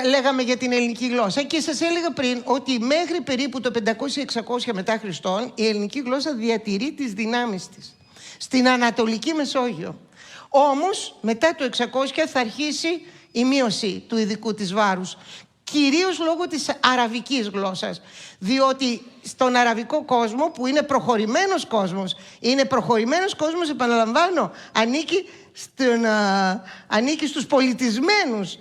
λέγαμε για την ελληνική γλώσσα και σας έλεγα πριν ότι μέχρι περίπου το 500-600 μετά Χριστόν η ελληνική γλώσσα διατηρεί τις δυνάμεις της στην Ανατολική Μεσόγειο. Όμως μετά το 600 θα αρχίσει η μείωση του ειδικού της βάρους, κυρίως λόγω της αραβικής γλώσσας, διότι στον αραβικό κόσμο, που είναι προχωρημένος κόσμος, επαναλαμβάνω, ανήκει στους πολιτισμένους,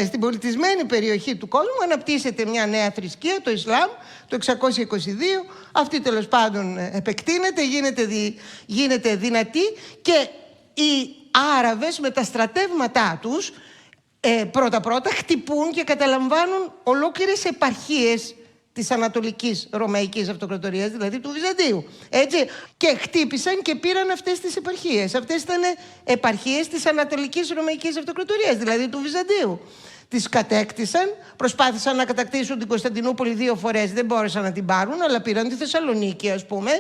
στην πολιτισμένη περιοχή του κόσμου, αναπτύσσεται μια νέα θρησκεία, το Ισλάμ, το 622, αυτή τέλος πάντων επεκτείνεται, γίνεται δυνατή και οι Άραβες με τα στρατεύματά τους πρώτα-πρώτα χτυπούν και καταλαμβάνουν ολόκληρες επαρχίες της Ανατολικής Ρωμαϊκής Αυτοκρατορίας, δηλαδή του Βυζαντίου. Έτσι, και χτύπησαν και πήραν αυτές τις επαρχίες. Αυτές ήταν επαρχίες της Ανατολικής Ρωμαϊκής Αυτοκρατορίας, δηλαδή του Βυζαντίου. Τις κατέκτησαν, προσπάθησαν να κατακτήσουν την Κωνσταντινούπολη 2 φορές, δεν μπόρεσαν να την πάρουν, αλλά πήραν τη Θεσσαλονίκη, ας πούμε,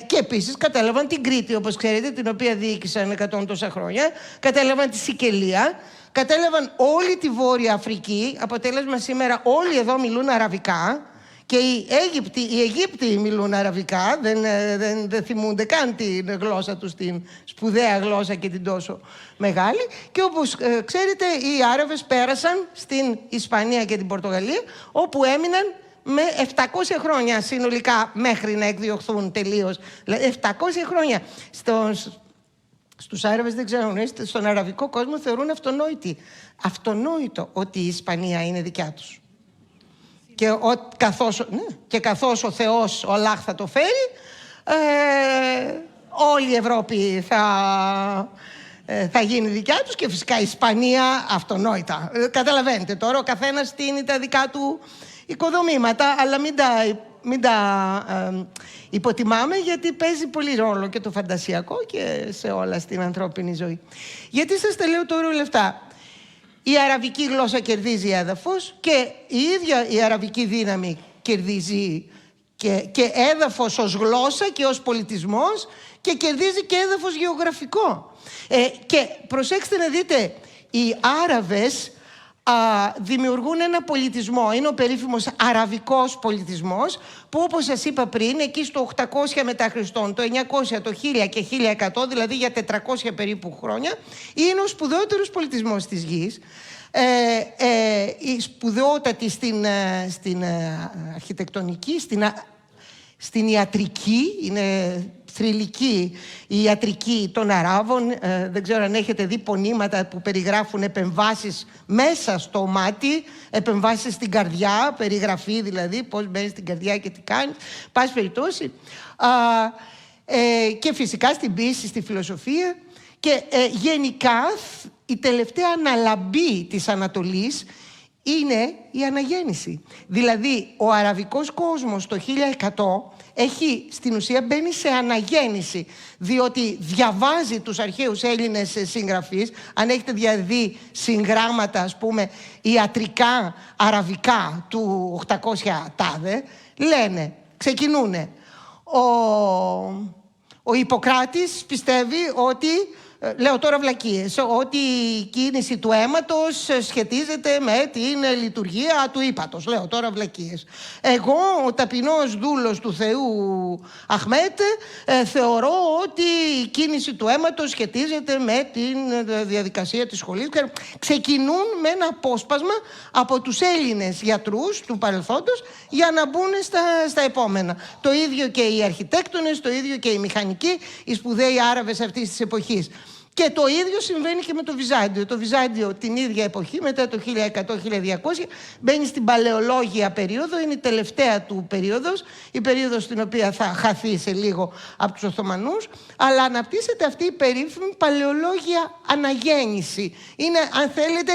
και επίσης κατέλαβαν την Κρήτη, όπως ξέρετε, την οποία διοίκησαν 100 τόσα χρόνια, κατέλαβαν τη Σικελία, κατέλαβαν όλη τη Βόρεια Αφρική, αποτέλεσμα σήμερα όλοι εδώ μιλούν αραβικά. Και οι Αιγύπτιοι μιλούν αραβικά, δεν θυμούνται καν την γλώσσα τους, την σπουδαία γλώσσα και την τόσο μεγάλη. Και όπως ξέρετε, οι Άραβες πέρασαν στην Ισπανία και την Πορτογαλία, όπου έμειναν με 700 χρόνια συνολικά μέχρι να εκδιωχθούν τελείως. 700 χρόνια. Στους Άραβες δεν ξέρουν, στον αραβικό κόσμο θεωρούν αυτονόητο ότι η Ισπανία είναι δικιά τους. Και καθώς ο Θεός, ο Αλλάχ, θα το φέρει, όλη η Ευρώπη θα γίνει δικιά τους και φυσικά η Ισπανία αυτονόητα. Καταλαβαίνετε τώρα, ο καθένας στείνει τα δικά του οικοδομήματα, αλλά μην τα υποτιμάμε, γιατί παίζει πολύ ρόλο και το φαντασιακό και σε όλα στην ανθρώπινη ζωή. Γιατί σας τα λέω τώρα όλα αυτά? Η αραβική γλώσσα κερδίζει έδαφος και η ίδια η αραβική δύναμη κερδίζει και έδαφος ως γλώσσα και ως πολιτισμός, και κερδίζει και έδαφος γεωγραφικό. Και προσέξτε να δείτε, οι Άραβες δημιουργούν ένα πολιτισμό, είναι ο περίφημος αραβικός πολιτισμός, που όπως σας είπα πριν, εκεί στο 800 μετά Χριστόν, το 900, το 1000 και 1100, δηλαδή για 400 περίπου χρόνια, είναι ο σπουδαιότερος πολιτισμός της γης. Η σπουδαιότατη στην αρχιτεκτονική, στην ιατρική, είναι θρυλική η ιατρική των Αράβων. Δεν ξέρω αν έχετε δει πονήματα που περιγράφουν επεμβάσεις μέσα στο μάτι, επεμβάσεις στην καρδιά, περιγραφή δηλαδή, πώς μπαίνει στην καρδιά και τι κάνει, πάση περιπτώσει. Και φυσικά στην ποίηση, στη φιλοσοφία. Και γενικά η τελευταία αναλαμπή της Ανατολής είναι η αναγέννηση. Δηλαδή ο αραβικός κόσμος το 1100 έχει στην ουσία μπαίνει σε αναγέννηση, διότι διαβάζει τους αρχαίους Έλληνες συγγραφείς. Αν έχετε δει συγγράμματα, ας πούμε, ιατρικά, αραβικά του 800 τάδε, ξεκινούνε. Ο Ιπποκράτης πιστεύει ότι, λέω τώρα βλακίες, ότι η κίνηση του αίματος σχετίζεται με την λειτουργία του ύπατος. Λέω τώρα βλακίες. Εγώ, ο ταπεινός δούλος του Θεού Αχμέτ, θεωρώ ότι η κίνηση του αίματος σχετίζεται με τη διαδικασία της σχολής. Ξεκινούν με ένα απόσπασμα από τους Έλληνες γιατρούς του παρελθόντος για να μπουν στα επόμενα. Το ίδιο και οι αρχιτέκτονες, το ίδιο και οι μηχανικοί, οι σπουδαίοι Άραβες αυτής της εποχής. Και το ίδιο συμβαίνει και με το Βυζάντιο. Το Βυζάντιο την ίδια εποχή, μετά το 1100-1200, μπαίνει στην παλαιολόγια περίοδο, είναι η τελευταία του περίοδος, η περίοδος στην οποία θα χαθεί σε λίγο από τους Οθωμανούς, αλλά αναπτύσσεται αυτή η περίφημη παλαιολόγια αναγέννηση. Είναι, αν θέλετε,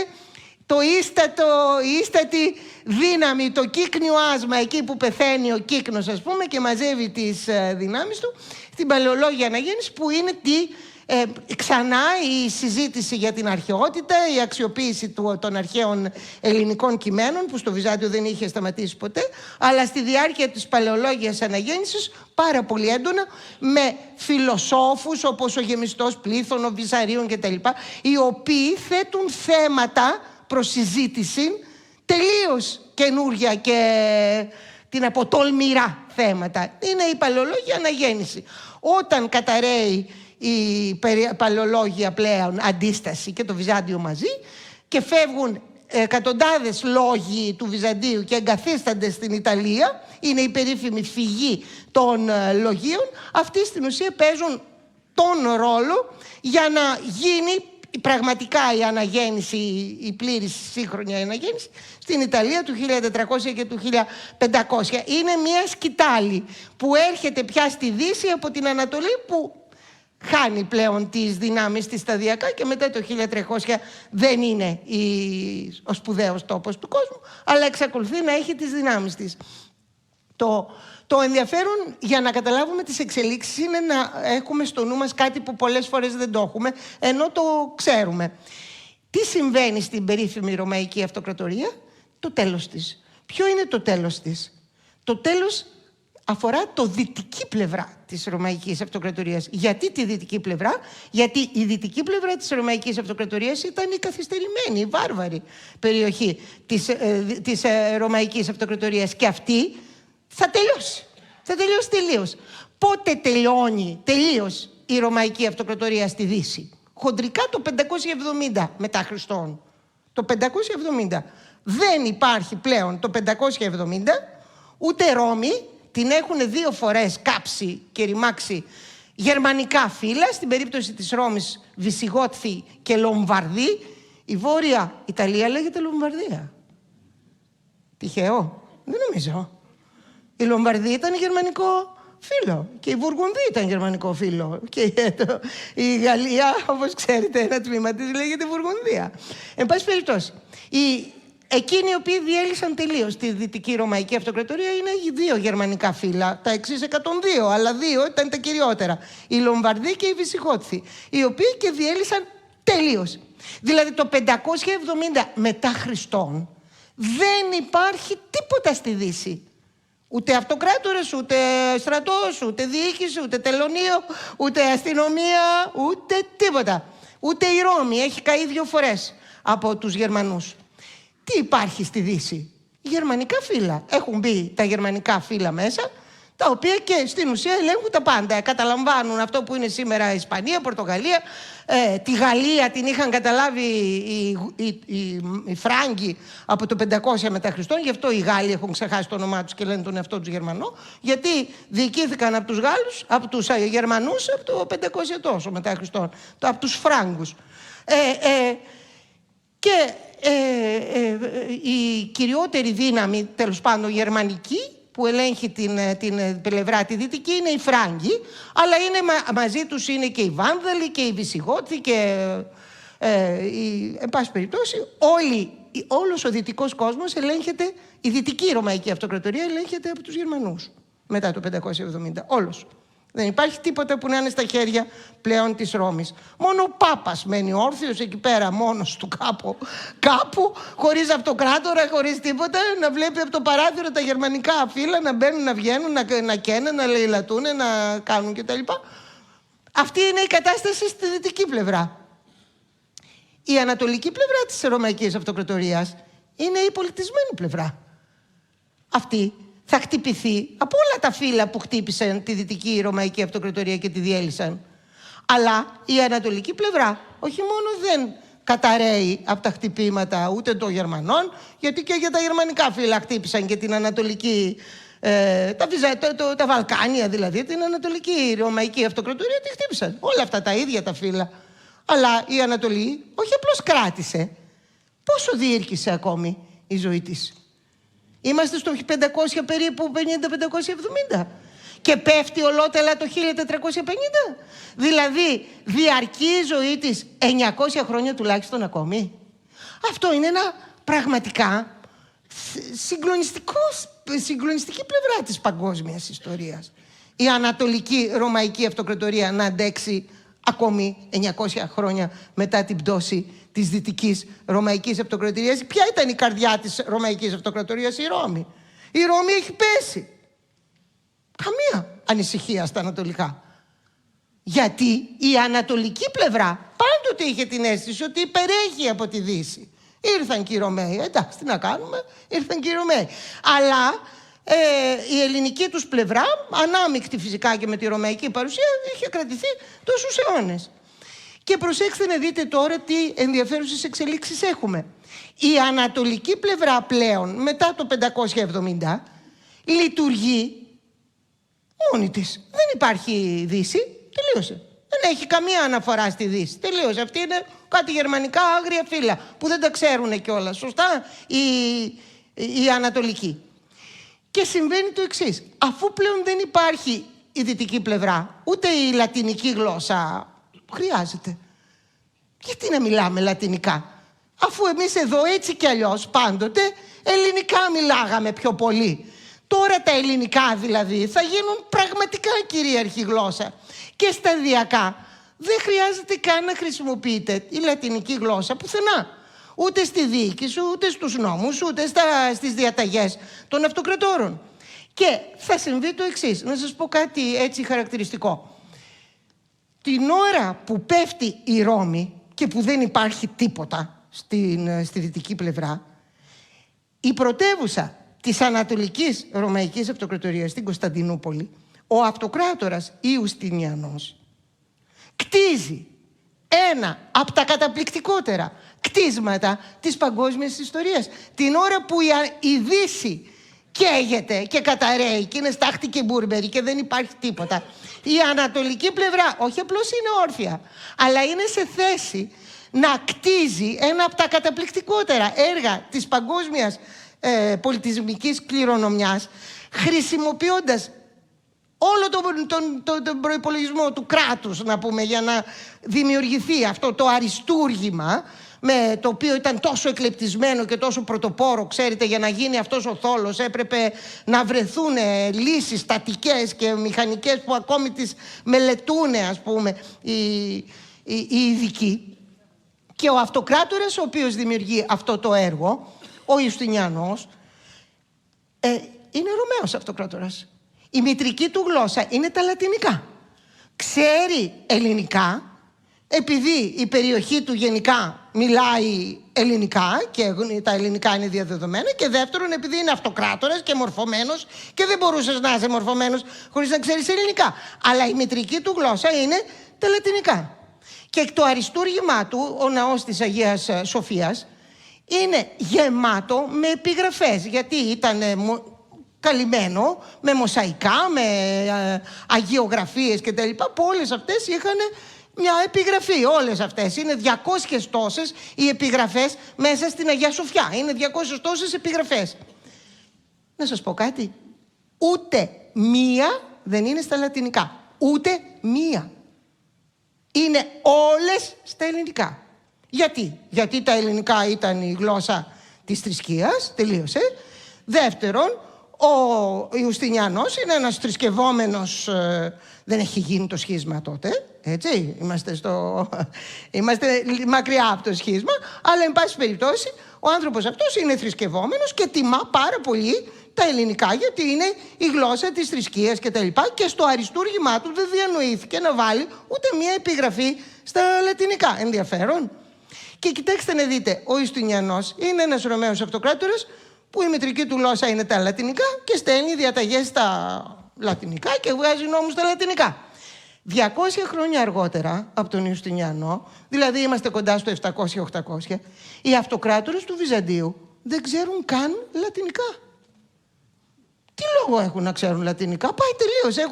η ίστατη δύναμη, το κύκνιο άσμα, εκεί που πεθαίνει ο κύκνος, ας πούμε, και μαζεύει τις δυνάμεις του, στην παλαιολόγια αναγέννηση, που είναι ξανά η συζήτηση για την αρχαιότητα, η αξιοποίηση των αρχαίων ελληνικών κειμένων, που στο Βυζάντιο δεν είχε σταματήσει ποτέ, αλλά στη διάρκεια της παλαιολόγιας αναγέννησης πάρα πολύ έντονα, με φιλοσόφους όπως ο Γεμιστός Πλήθων, ο Βυσαρίων κτλ., οι οποίοι θέτουν θέματα προς συζήτηση τελείως καινούρια και την αποτολμηρά θέματα. Είναι η παλαιολόγια αναγέννηση. Όταν καταραίει η παλαιολόγια πλέον αντίσταση και το Βυζάντιο μαζί και φεύγουν εκατοντάδες λόγοι του Βυζαντίου και εγκαθίστανται στην Ιταλία, είναι η περίφημη φυγή των λογίων, αυτοί στην ουσία παίζουν τον ρόλο για να γίνει πραγματικά η αναγέννηση, η πλήρης σύγχρονη αναγέννηση στην Ιταλία του 1400 και του 1500. Είναι μια σκητάλη που έρχεται πια στη Δύση από την Ανατολή, που χάνει πλέον τις δυνάμεις της σταδιακά και μετά το 1300 δεν είναι ο σπουδαίος τόπος του κόσμου, αλλά εξακολουθεί να έχει τις δυνάμεις της. Το ενδιαφέρον για να καταλάβουμε τις εξελίξεις είναι να έχουμε στο νου μας κάτι που πολλές φορές δεν το έχουμε, ενώ το ξέρουμε. Τι συμβαίνει στην περίφημη Ρωμαϊκή Αυτοκρατορία? Το τέλος της. Ποιο είναι το τέλος της? Το τέλος αφορά το δυτική πλευρά της Ρωμαϊκής Αυτοκρατορίας. Γιατί τη δυτική πλευρά? Γιατί η δυτική πλευρά της Ρωμαϊκής Αυτοκρατορίας ήταν η καθυστερημένη, η βάρβαρη περιοχή της Ρωμαϊκής Αυτοκρατορίας, και αυτή θα τελειώσει. Θα τελειώσει τελείως. Πότε τελειώνει τελείως η Ρωμαϊκή Αυτοκρατορία στη Δύση? Χοντρικά το 570 μετά Χριστόν. Το 570. Δεν υπάρχει πλέον το 570 ούτε Ρώμη. Την έχουν 2 φορές κάψει και ρημάξει γερμανικά φύλλα. Στην περίπτωση της Ρώμης Βυσιγότθοι και Λομβαρδοί. Η Βόρεια Ιταλία λέγεται Λομβαρδία. Τυχαίο? Δεν νομίζω. Η Λομβαρδία ήταν γερμανικό φύλλο και η Βουργουνδία ήταν γερμανικό φύλλο. Και η Γαλλία, όπως ξέρετε, ένα τμήμα της λέγεται Βουργουνδία. Εν πάση περιπτώσει, εκείνοι οι οποίοι διέλυσαν τελείως τη Δυτική Ρωμαϊκή Αυτοκρατορία είναι οι 2 γερμανικά φύλλα, τα εξής 102, αλλά 2 ήταν τα κυριότερα. Η Λομβαρδοί και οι Βυσιγότθοι, οι οποίοι και διέλυσαν τελείως. Δηλαδή το 570 μετά Χριστόν δεν υπάρχει τίποτα στη Δύση. Ούτε αυτοκράτορες, ούτε στρατός, ούτε διοίκηση, ούτε τελωνείο, ούτε αστυνομία, ούτε τίποτα. Ούτε η Ρώμη έχει καεί 2 φορές από τους Γερμανούς. Τι υπάρχει στη Δύση? Γερμανικά φύλλα. Έχουν μπει τα γερμανικά φύλλα μέσα, τα οποία και στην ουσία ελέγχουν τα πάντα. Καταλαμβάνουν αυτό που είναι σήμερα η Ισπανία, Πορτογαλία. Τη Γαλλία την είχαν καταλάβει οι Φράγκοι από το 500 μετά Χριστόν. Γι' αυτό οι Γάλλοι έχουν ξεχάσει το όνομά τους και λένε τον εαυτό τους Γερμανό. Γιατί διοικήθηκαν από τους Γάλλους, από τους Γερμανούς από το 500 τόσο μετά Χριστόν. Από τους Φράγκους. Και η κυριότερη δύναμη, τέλος πάντων γερμανική, που ελέγχει την πλευρά τη δυτική, είναι οι Φράγκοι, αλλά μαζί τους είναι και οι Βάνδαλοι και οι Βυσιγότθοι και εν πάση περιπτώσει όλος ο δυτικός κόσμος ελέγχεται, η Δυτική Ρωμαϊκή Αυτοκρατορία ελέγχεται από τους Γερμανούς μετά το 570, όλος. Δεν υπάρχει τίποτα που να είναι στα χέρια πλέον της Ρώμης. Μόνο ο Πάπας μένει όρθιος εκεί πέρα, μόνος του κάπου, χωρίς αυτοκράτορα, χωρίς τίποτα, να βλέπει από το παράθυρο τα γερμανικά φύλλα να μπαίνουν, να βγαίνουν, να καίνε, να λαιλατούν, να κάνουν κτλ. Αυτή είναι η κατάσταση στη δυτική πλευρά. Η ανατολική πλευρά της Ρωμαϊκής Αυτοκρατορίας είναι η πολιτισμένη πλευρά. Αυτή θα χτυπηθεί από όλα τα φύλλα που χτύπησαν τη Δυτική Ρωμαϊκή Αυτοκρατορία και τη διέλυσαν. Αλλά η ανατολική πλευρά όχι μόνο δεν καταραίει από τα χτυπήματα ούτε των Γερμανών, γιατί και για τα γερμανικά φύλλα χτύπησαν και την ανατολική, τα Βαλκάνια δηλαδή, την ανατολική Ρωμαϊκή Αυτοκρατορία τη χτύπησαν. Όλα αυτά τα ίδια τα φύλλα. Αλλά η Ανατολή όχι απλώς κράτησε. Πόσο διήρκησε ακόμη η ζωή της? Είμαστε στο 500 περίπου, 50-570. Και πέφτει ολότελα το 1450. Δηλαδή διαρκεί η ζωή της 900 χρόνια τουλάχιστον ακόμη. Αυτό είναι ένα πραγματικά συγκλονιστική πλευρά της παγκόσμιας ιστορίας. Η Ανατολική Ρωμαϊκή Αυτοκρατορία να αντέξει ακόμη 900 χρόνια μετά την πτώση της Δυτικής Ρωμαϊκής Αυτοκρατορίας. Ποια ήταν η καρδιά της Ρωμαϊκής Αυτοκρατορίας? Η Ρώμη. Η Ρώμη έχει πέσει. Καμία ανησυχία στα ανατολικά. Γιατί η ανατολική πλευρά πάντοτε είχε την αίσθηση ότι υπερέχει από τη Δύση. Ήρθαν και οι Ρωμαίοι. Εντάξει, τι να κάνουμε, ήρθαν και οι Ρωμαίοι. Αλλά η ελληνική τους πλευρά, ανάμεικτη φυσικά και με τη ρωμαϊκή παρουσία, είχε κρατηθεί τόσους αιώνες. Και προσέξτε να δείτε τώρα τι ενδιαφέρουσες εξελίξεις έχουμε. Η ανατολική πλευρά πλέον, μετά το 570, λειτουργεί μόνη της. Δεν υπάρχει Δύση, τελείωσε. Δεν έχει καμία αναφορά στη Δύση, τελείωσε. Αυτή είναι κάτι γερμανικά άγρια φύλλα που δεν τα ξέρουν κιόλας, σωστά, οι ανατολικοί. Και συμβαίνει το εξής. Αφού πλέον δεν υπάρχει η δυτική πλευρά, ούτε η λατινική γλώσσα χρειάζεται. Γιατί να μιλάμε λατινικά, αφού εμείς εδώ έτσι κι αλλιώς πάντοτε ελληνικά μιλάγαμε πιο πολύ. Τώρα τα ελληνικά δηλαδή θα γίνουν πραγματικά κυρίαρχη γλώσσα. Και σταδιακά δεν χρειάζεται καν να χρησιμοποιείτε η λατινική γλώσσα πουθενά. Ούτε στη διοίκηση, ούτε στους νόμους, ούτε στις διαταγές των αυτοκρατόρων. Και θα συμβεί το εξής. Να σας πω κάτι έτσι χαρακτηριστικό. Την ώρα που πέφτει η Ρώμη και που δεν υπάρχει τίποτα στη δυτική πλευρά, η πρωτεύουσα της Ανατολικής Ρωμαϊκής Αυτοκρατορίας στην Κωνσταντινούπολη, ο αυτοκράτορας Ιουστινιανός, κτίζει ένα από τα καταπληκτικότερα κτίσματα της παγκόσμιας ιστορίας. Την ώρα που η Δύση καίγεται και καταραίει και είναι στάχτη και μπούρμπερι και δεν υπάρχει τίποτα, η ανατολική πλευρά όχι απλώς είναι όρθια, αλλά είναι σε θέση να κτίζει ένα από τα καταπληκτικότερα έργα της παγκόσμιας πολιτισμικής κληρονομιάς, χρησιμοποιώντας όλο τον προϋπολογισμό του κράτους, να πούμε, για να δημιουργηθεί αυτό το αριστούργημα, με το οποίο ήταν τόσο εκλεπτισμένο και τόσο πρωτοπόρο. Ξέρετε, για να γίνει αυτός ο θόλος έπρεπε να βρεθούν λύσεις στατικές και μηχανικές που ακόμη τις μελετούν, ας πούμε, οι ειδικοί. Και ο αυτοκράτορας ο οποίος δημιουργεί αυτό το έργο, ο Ιουστινιανός, είναι Ρωμαίος αυτοκράτορας. Η μητρική του γλώσσα είναι τα λατινικά. Ξέρει ελληνικά, επειδή η περιοχή του γενικά μιλάει ελληνικά και τα ελληνικά είναι διαδεδομένα, και δεύτερον επειδή είναι αυτοκράτορας και μορφωμένος και δεν μπορούσες να είσαι μορφωμένος χωρίς να ξέρεις ελληνικά. Αλλά η μητρική του γλώσσα είναι τα λατινικά. Και το αριστούργημά του, ο ναός της Αγίας Σοφίας, είναι γεμάτο με επιγραφές, γιατί ήταν καλυμμένο με μοσαϊκά, με αγιογραφίες και τα λοιπά, που όλες αυτές είχαν μια επιγραφή. Όλες αυτές είναι 200 τόσες οι επιγραφές μέσα στην Αγία Σοφιά. Είναι 200 τόσες επιγραφές. Να σας πω κάτι. Ούτε μία δεν είναι στα λατινικά. Ούτε μία. Είναι όλες στα ελληνικά. Γιατί? Γιατί τα ελληνικά ήταν η γλώσσα της θρησκείας, τελείωσε. Δεύτερον, ο Ιουστινιανός είναι ένας θρησκευόμενος, δεν έχει γίνει το σχίσμα τότε, έτσι, είμαστε μακριά από το σχίσμα, αλλά εν πάση περιπτώσει ο άνθρωπος αυτός είναι θρησκευόμενος και τιμά πάρα πολύ τα ελληνικά, γιατί είναι η γλώσσα της θρησκείας και τα λοιπά, και στο αριστούργημά του δεν διανοήθηκε να βάλει ούτε μία επιγραφή στα λατινικά. Ενδιαφέρον. Και κοιτάξτε να δείτε, ο Ιουστινιανός είναι ένας Ρωμαίος αυτοκράτορας που η μητρική του γλώσσα είναι τα λατινικά και στέλνει διαταγές στα λατινικά και βγάζει νόμους στα λατινικά. 200 χρόνια αργότερα από τον Ιουστινιανό, δηλαδή είμαστε κοντά στο 700-800, οι αυτοκράτορες του Βυζαντίου δεν ξέρουν καν λατινικά. Τι λόγο έχουν να ξέρουν λατινικά? Πάει τελείως.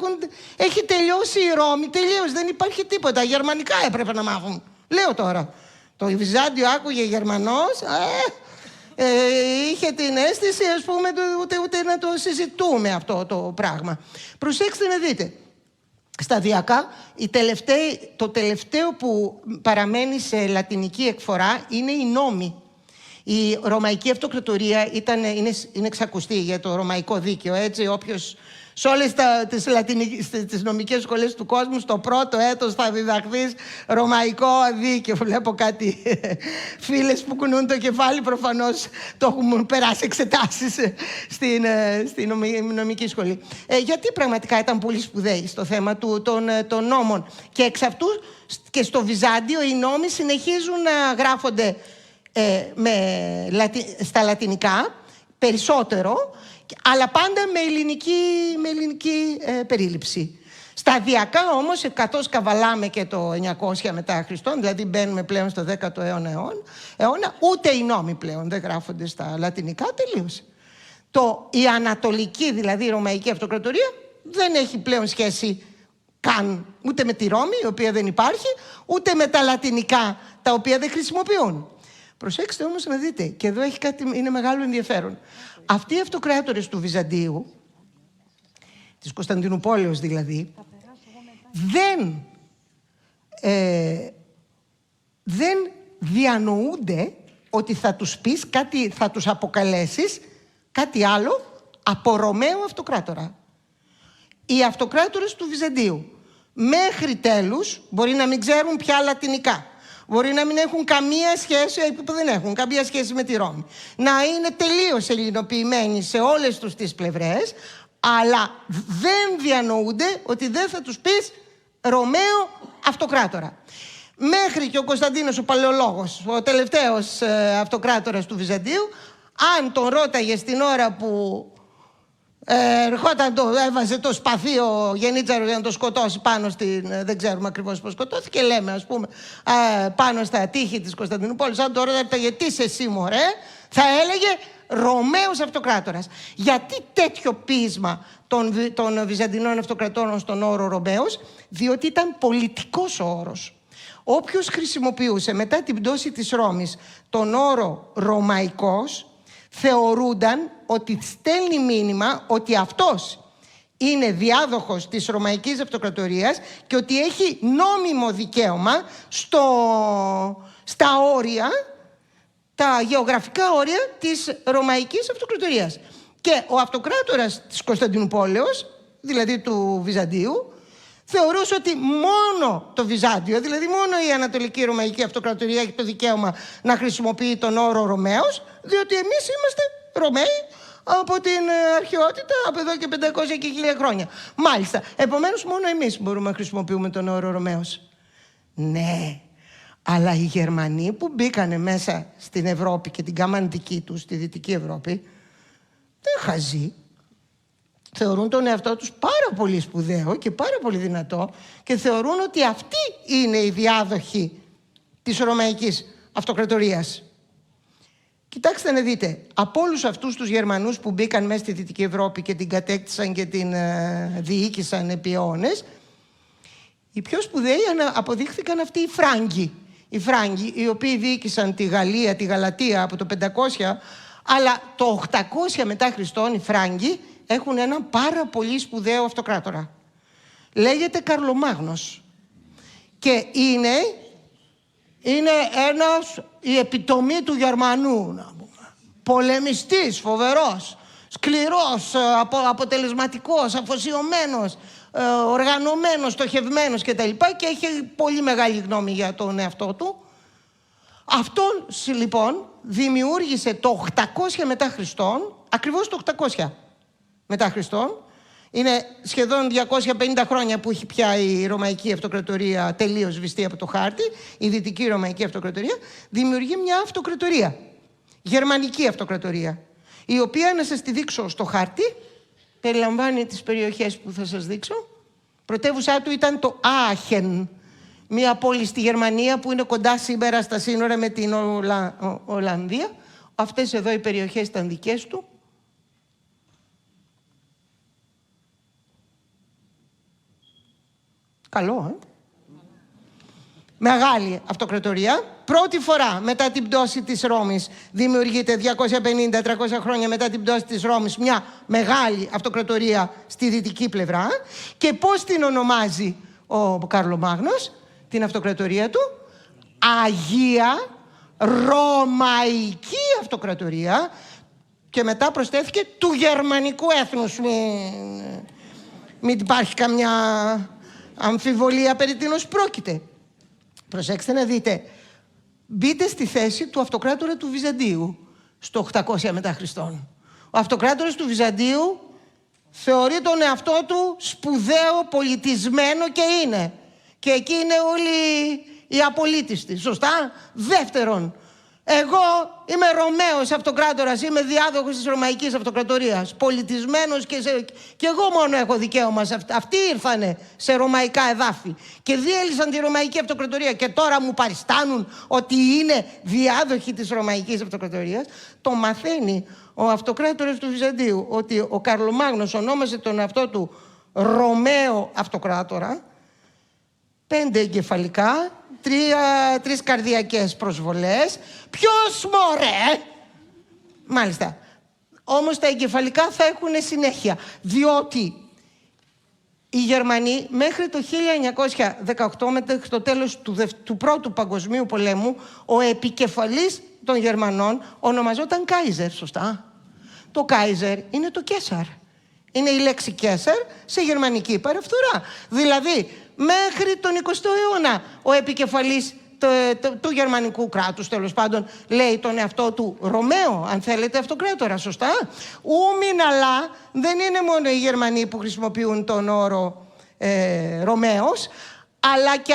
Έχει τελειώσει η Ρώμη, τελείως. Δεν υπάρχει τίποτα. Γερμανικά έπρεπε να μάθουν. Λέω τώρα. Το Βυζάντιο άκουγε Γερμανός, είχε την αίσθηση, ας πούμε, ούτε να το συζητούμε αυτό το πράγμα. Προσέξτε να δείτε. Σταδιακά, το τελευταίο που παραμένει σε λατινική εκφορά είναι οι νόμοι. Η Ρωμαϊκή Αυτοκρατορία είναι εξακουστή για το ρωμαϊκό δίκαιο, έτσι, όποιος σε όλες τις νομικές σχολές του κόσμου στο πρώτο έτος θα διδαχθείς ρωμαϊκό δίκαιο. Βλέπω κάτι φίλες που κουνούν το κεφάλι, προφανώς το έχουν περάσει εξετάσεις στην νομική σχολή. Γιατί πραγματικά ήταν πολύ σπουδαίοι στο θέμα των νόμων. Και εξ αυτού και στο Βυζάντιο οι νόμοι συνεχίζουν να γράφονται στα λατινικά, περισσότερο, αλλά πάντα με ελληνική περίληψη. Σταδιακά όμως, καθώς καβαλάμε και το 900 μετά Χριστόν, δηλαδή μπαίνουμε πλέον στο 10ο αιώνα, ούτε οι νόμοι πλέον δεν γράφονται στα λατινικά, τελείωσε. Η ανατολική, δηλαδή η Ρωμαϊκή Αυτοκρατορία, δεν έχει πλέον σχέση καν ούτε με τη Ρώμη, η οποία δεν υπάρχει, ούτε με τα λατινικά, τα οποία δεν χρησιμοποιούν. Προσέξτε όμως να δείτε, και εδώ έχει κάτι, είναι μεγάλο ενδιαφέρον. Αυτοί οι αυτοκράτορες του Βυζαντίου, της Κωνσταντινουπόλεως δηλαδή, δεν διανοούνται ότι θα τους πεις κάτι, θα τους αποκαλέσεις κάτι άλλο από Ρωμαίο αυτοκράτορα. Οι αυτοκράτορες του Βυζαντίου μέχρι τέλους μπορεί να μην ξέρουν πια λατινικά, μπορεί να μην έχουν καμία σχέση, που δεν έχουν καμία σχέση με τη Ρώμη, να είναι τελείως ελληνοποιημένοι σε όλες τους τις πλευρές, αλλά δεν διανοούνται ότι δεν θα τους πεις Ρωμαίο αυτοκράτορα. Μέχρι και ο Κωνσταντίνος ο Παλαιολόγος, ο τελευταίος αυτοκράτορας του Βυζαντίου, αν τον ρώταγε στην ώρα που ερχόταν, έβαζε το σπαθί ο Γενίτσαρος για να το σκοτώσει πάνω δεν ξέρουμε ακριβώς πώς σκοτώθηκε, λέμε ας πούμε πάνω στα τείχη της Κωνσταντινούπολης, αν το ρώταγε τι είσαι εσύ μωρέ, θα έλεγε Ρωμαίος αυτοκράτορας. Γιατί τέτοιο ποίησμα των Βυζαντινών αυτοκρατόρων στον όρο Ρωμαίος? Διότι ήταν πολιτικός ο όρος. Όποιος χρησιμοποιούσε μετά την πτώση της Ρώμης τον όρο Ρωμαϊκός, θεωρούνταν ότι στέλνει μήνυμα ότι αυτός είναι διάδοχος της Ρωμαϊκής Αυτοκρατορίας και ότι έχει νόμιμο δικαίωμα στα όρια, τα γεωγραφικά όρια της Ρωμαϊκής Αυτοκρατορίας. Και ο αυτοκράτορας της Κωνσταντινουπόλεως, δηλαδή του Βυζαντίου, θεωρούσε ότι μόνο το Βυζάντιο, δηλαδή μόνο η Ανατολική Ρωμαϊκή Αυτοκρατορία έχει το δικαίωμα να χρησιμοποιεί τον όρο Ρωμαίος, διότι εμείς είμαστε Ρωμαίοι από την αρχαιότητα, από εδώ και 500 και 1000 χρόνια. Μάλιστα, επομένως μόνο εμείς μπορούμε να χρησιμοποιούμε τον όρο Ρωμαίος. Ναι, αλλά οι Γερμανοί που μπήκανε μέσα στην Ευρώπη και την κάμαν δική τους, στη Δυτική Ευρώπη, δεν χαζοί. Θεωρούν τον εαυτό τους πάρα πολύ σπουδαίο και πάρα πολύ δυνατό και θεωρούν ότι αυτοί είναι οι διάδοχοι της Ρωμαϊκής Αυτοκρατορίας. Κοιτάξτε να δείτε, από όλους αυτούς τους Γερμανούς που μπήκαν μέσα στη Δυτική Ευρώπη και την κατέκτησαν και την διοίκησαν επί αιώνες, οι πιο σπουδαίοι αποδείχθηκαν αυτοί οι Φράγκοι. Οι Φράγκοι, οι οποίοι διοίκησαν τη Γαλλία, τη Γαλατία από το 500, αλλά το 800 μετά Χριστόν οι Φράγκοι έχουν έναν πάρα πολύ σπουδαίο αυτοκράτορα. Λέγεται Καρλομάγνος. Και είναι η επιτομή του Γερμανού. Πολεμιστής, φοβερός, σκληρός, αποτελεσματικός, αφοσιωμένος, οργανωμένος, στοχευμένος κτλ. Και έχει πολύ μεγάλη γνώμη για τον εαυτό του. Αυτόν λοιπόν δημιούργησε το 800 μετά Χριστόν, ακριβώς το 800 μετά Χριστόν. Είναι σχεδόν 250 χρόνια που έχει πια η Ρωμαϊκή Αυτοκρατορία τελείως σβηστεί από το χάρτη. Η Δυτική Ρωμαϊκή Αυτοκρατορία δημιουργεί μια αυτοκρατορία, γερμανική αυτοκρατορία, η οποία, να σας τη δείξω στο χάρτη, περιλαμβάνει τις περιοχές που θα σας δείξω. Πρωτεύουσά του ήταν το Άχεν, μια πόλη στη Γερμανία που είναι κοντά σήμερα στα σύνορα με την Ολλανδία. Αυτές εδώ οι περιοχές ήταν δικές του. Καλό, Μεγάλη αυτοκρατορία. Πρώτη φορά μετά την πτώση της Ρώμης δημιουργείται 250-300 χρόνια μετά την πτώση της Ρώμης μια μεγάλη αυτοκρατορία στη δυτική πλευρά. Και πώς την ονομάζει ο Καρλομάγνος, την αυτοκρατορία του? Αγία Ρωμαϊκή Αυτοκρατορία. Και μετά προσθέθηκε του γερμανικού έθνους. Μην υπάρχει καμιά αμφιβολία περί τίνος πρόκειται. Προσέξτε να δείτε. Μπείτε στη θέση του αυτοκράτορα του Βυζαντίου στο 800 μετά Χριστόν. Ο αυτοκράτορας του Βυζαντίου θεωρεί τον εαυτό του σπουδαίο, πολιτισμένο και είναι. Και εκεί είναι όλοι οι απολύτιστοι. Σωστά. Δεύτερον, Εγώ είμαι Ρωμαίος αυτοκράτορας, είμαι διάδοχος της Ρωμαϊκής Αυτοκρατορίας, πολιτισμένος και εγώ μόνο έχω δικαίωμα. Αυτοί ήρθανε σε ρωμαϊκά εδάφη και διέλυσαν τη Ρωμαϊκή Αυτοκρατορία και τώρα μου παριστάνουν ότι είναι διάδοχοι της Ρωμαϊκής Αυτοκρατορίας. Το μαθαίνει ο αυτοκράτορας του Βυζαντίου ότι ο Καρλομάγνος ονόμασε τον εαυτό του Ρωμαίο Αυτοκράτορα, 5 εγκεφαλικά, 3 καρδιακές προσβολές. Ποιος μωρέ! Μάλιστα. Όμως τα εγκεφαλικά θα έχουν συνέχεια. Διότι οι Γερμανοί μέχρι το 1918, μέχρι το τέλος του Πρώτου Παγκοσμίου Πολέμου, ο επικεφαλής των Γερμανών ονομαζόταν Κάιζερ, σωστά. Το Κάιζερ είναι το Κέσαρ. Είναι η λέξη Κέσαρ σε γερμανική παραφθορά. Δηλαδή, μέχρι τον 20ο αιώνα ο επικεφαλής του γερμανικού κράτους, τέλος πάντων, λέει τον εαυτό του Ρωμαίο, αν θέλετε, αυτοκράτορα, σωστά. Ούμιν αλλά δεν είναι μόνο οι Γερμανοί που χρησιμοποιούν τον όρο Ρωμαίος, αλλά και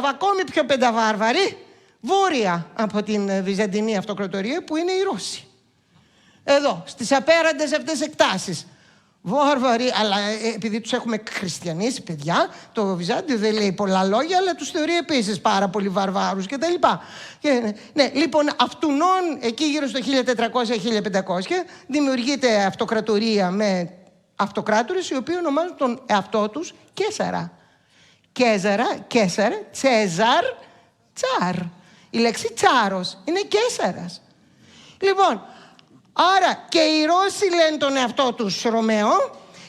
ακόμη πιο πενταβάρβαροι, βόρεια από την Βυζαντινή Αυτοκρατορία, που είναι οι Ρώσοι. Εδώ, στις απέραντες αυτές εκτάσεις. Βάρβαροι, αλλά επειδή τους έχουμε χριστιανίσει, παιδιά, το Βυζάντιο δεν λέει πολλά λόγια, αλλά τους θεωρεί επίσης πάρα πολύ βαρβάρους κτλ. Ναι, λοιπόν, αυτουνών εκεί γύρω στο 1400-1500 δημιουργείται αυτοκρατορία με αυτοκράτορες οι οποίοι ονομάζουν τον εαυτό τους Κέσαρα. Κέσαρ, Τσέζαρ, Τσάρ. Η λέξη Τσάρος είναι Κέσαρας. Λοιπόν, άρα και οι Ρώσοι λένε τον εαυτό τους Ρωμαίο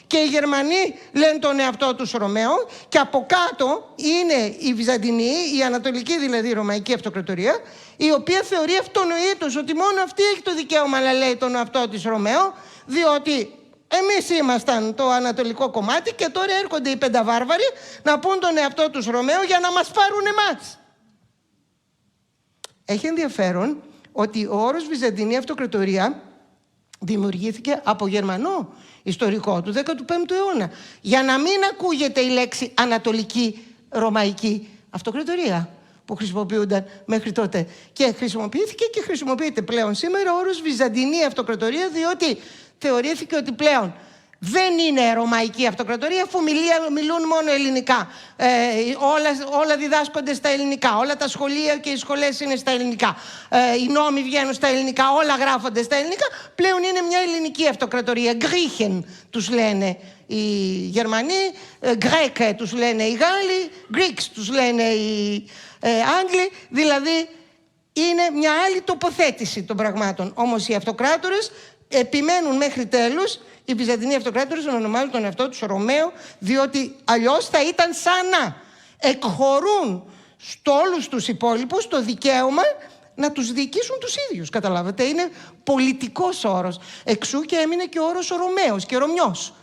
και οι Γερμανοί λένε τον εαυτό τους Ρωμαίο και από κάτω είναι η Βυζαντινή, η Ανατολική δηλαδή Ρωμαϊκή Αυτοκρατορία, η οποία θεωρεί αυτονοήτως ότι μόνο αυτή έχει το δικαίωμα να λέει τον εαυτό της Ρωμαίο, διότι εμείς ήμασταν το ανατολικό κομμάτι και τώρα έρχονται οι πενταβάρβαροι να πούν τον εαυτό τους Ρωμαίο για να μας πάρουν εμάς. Έχει ενδιαφέρον ότι ο όρος Βυζαντινή Αυτοκρατορία δημιουργήθηκε από Γερμανό ιστορικό του 15ου αιώνα, για να μην ακούγεται η λέξη Ανατολική Ρωμαϊκή Αυτοκρατορία που χρησιμοποιούνταν μέχρι τότε. Και χρησιμοποιήθηκε και χρησιμοποιείται πλέον σήμερα ο όρος Βυζαντινή Αυτοκρατορία, διότι θεωρήθηκε ότι πλέον δεν είναι Ρωμαϊκή Αυτοκρατορία, αφού μιλούν μόνο ελληνικά. Όλα διδάσκονται στα ελληνικά. Όλα τα σχολεία και οι σχολές είναι στα ελληνικά. Οι νόμοι βγαίνουν στα ελληνικά. Όλα γράφονται στα ελληνικά. Πλέον είναι μια ελληνική αυτοκρατορία. Γκρίχεν τους λένε οι Γερμανοί. Γκρέκε τους λένε οι Γάλλοι. Γκρίξ τους λένε οι Άγγλοι. Δηλαδή είναι μια άλλη τοποθέτηση των πραγμάτων. Όμως οι αυτοκράτορες επιμένουν μέχρι τέλους, οι Βυζαντινοί αυτοκράτορες, να ονομάζουν τον εαυτό τους Ρωμαίο, διότι αλλιώς θα ήταν σαν να εκχωρούν σε όλους τους υπόλοιπους το δικαίωμα να τους διοικήσουν τους ίδιους. Καταλάβατε, είναι πολιτικός όρος. Εξού και έμεινε και ο όρος Ρωμαίος και Ρωμιός.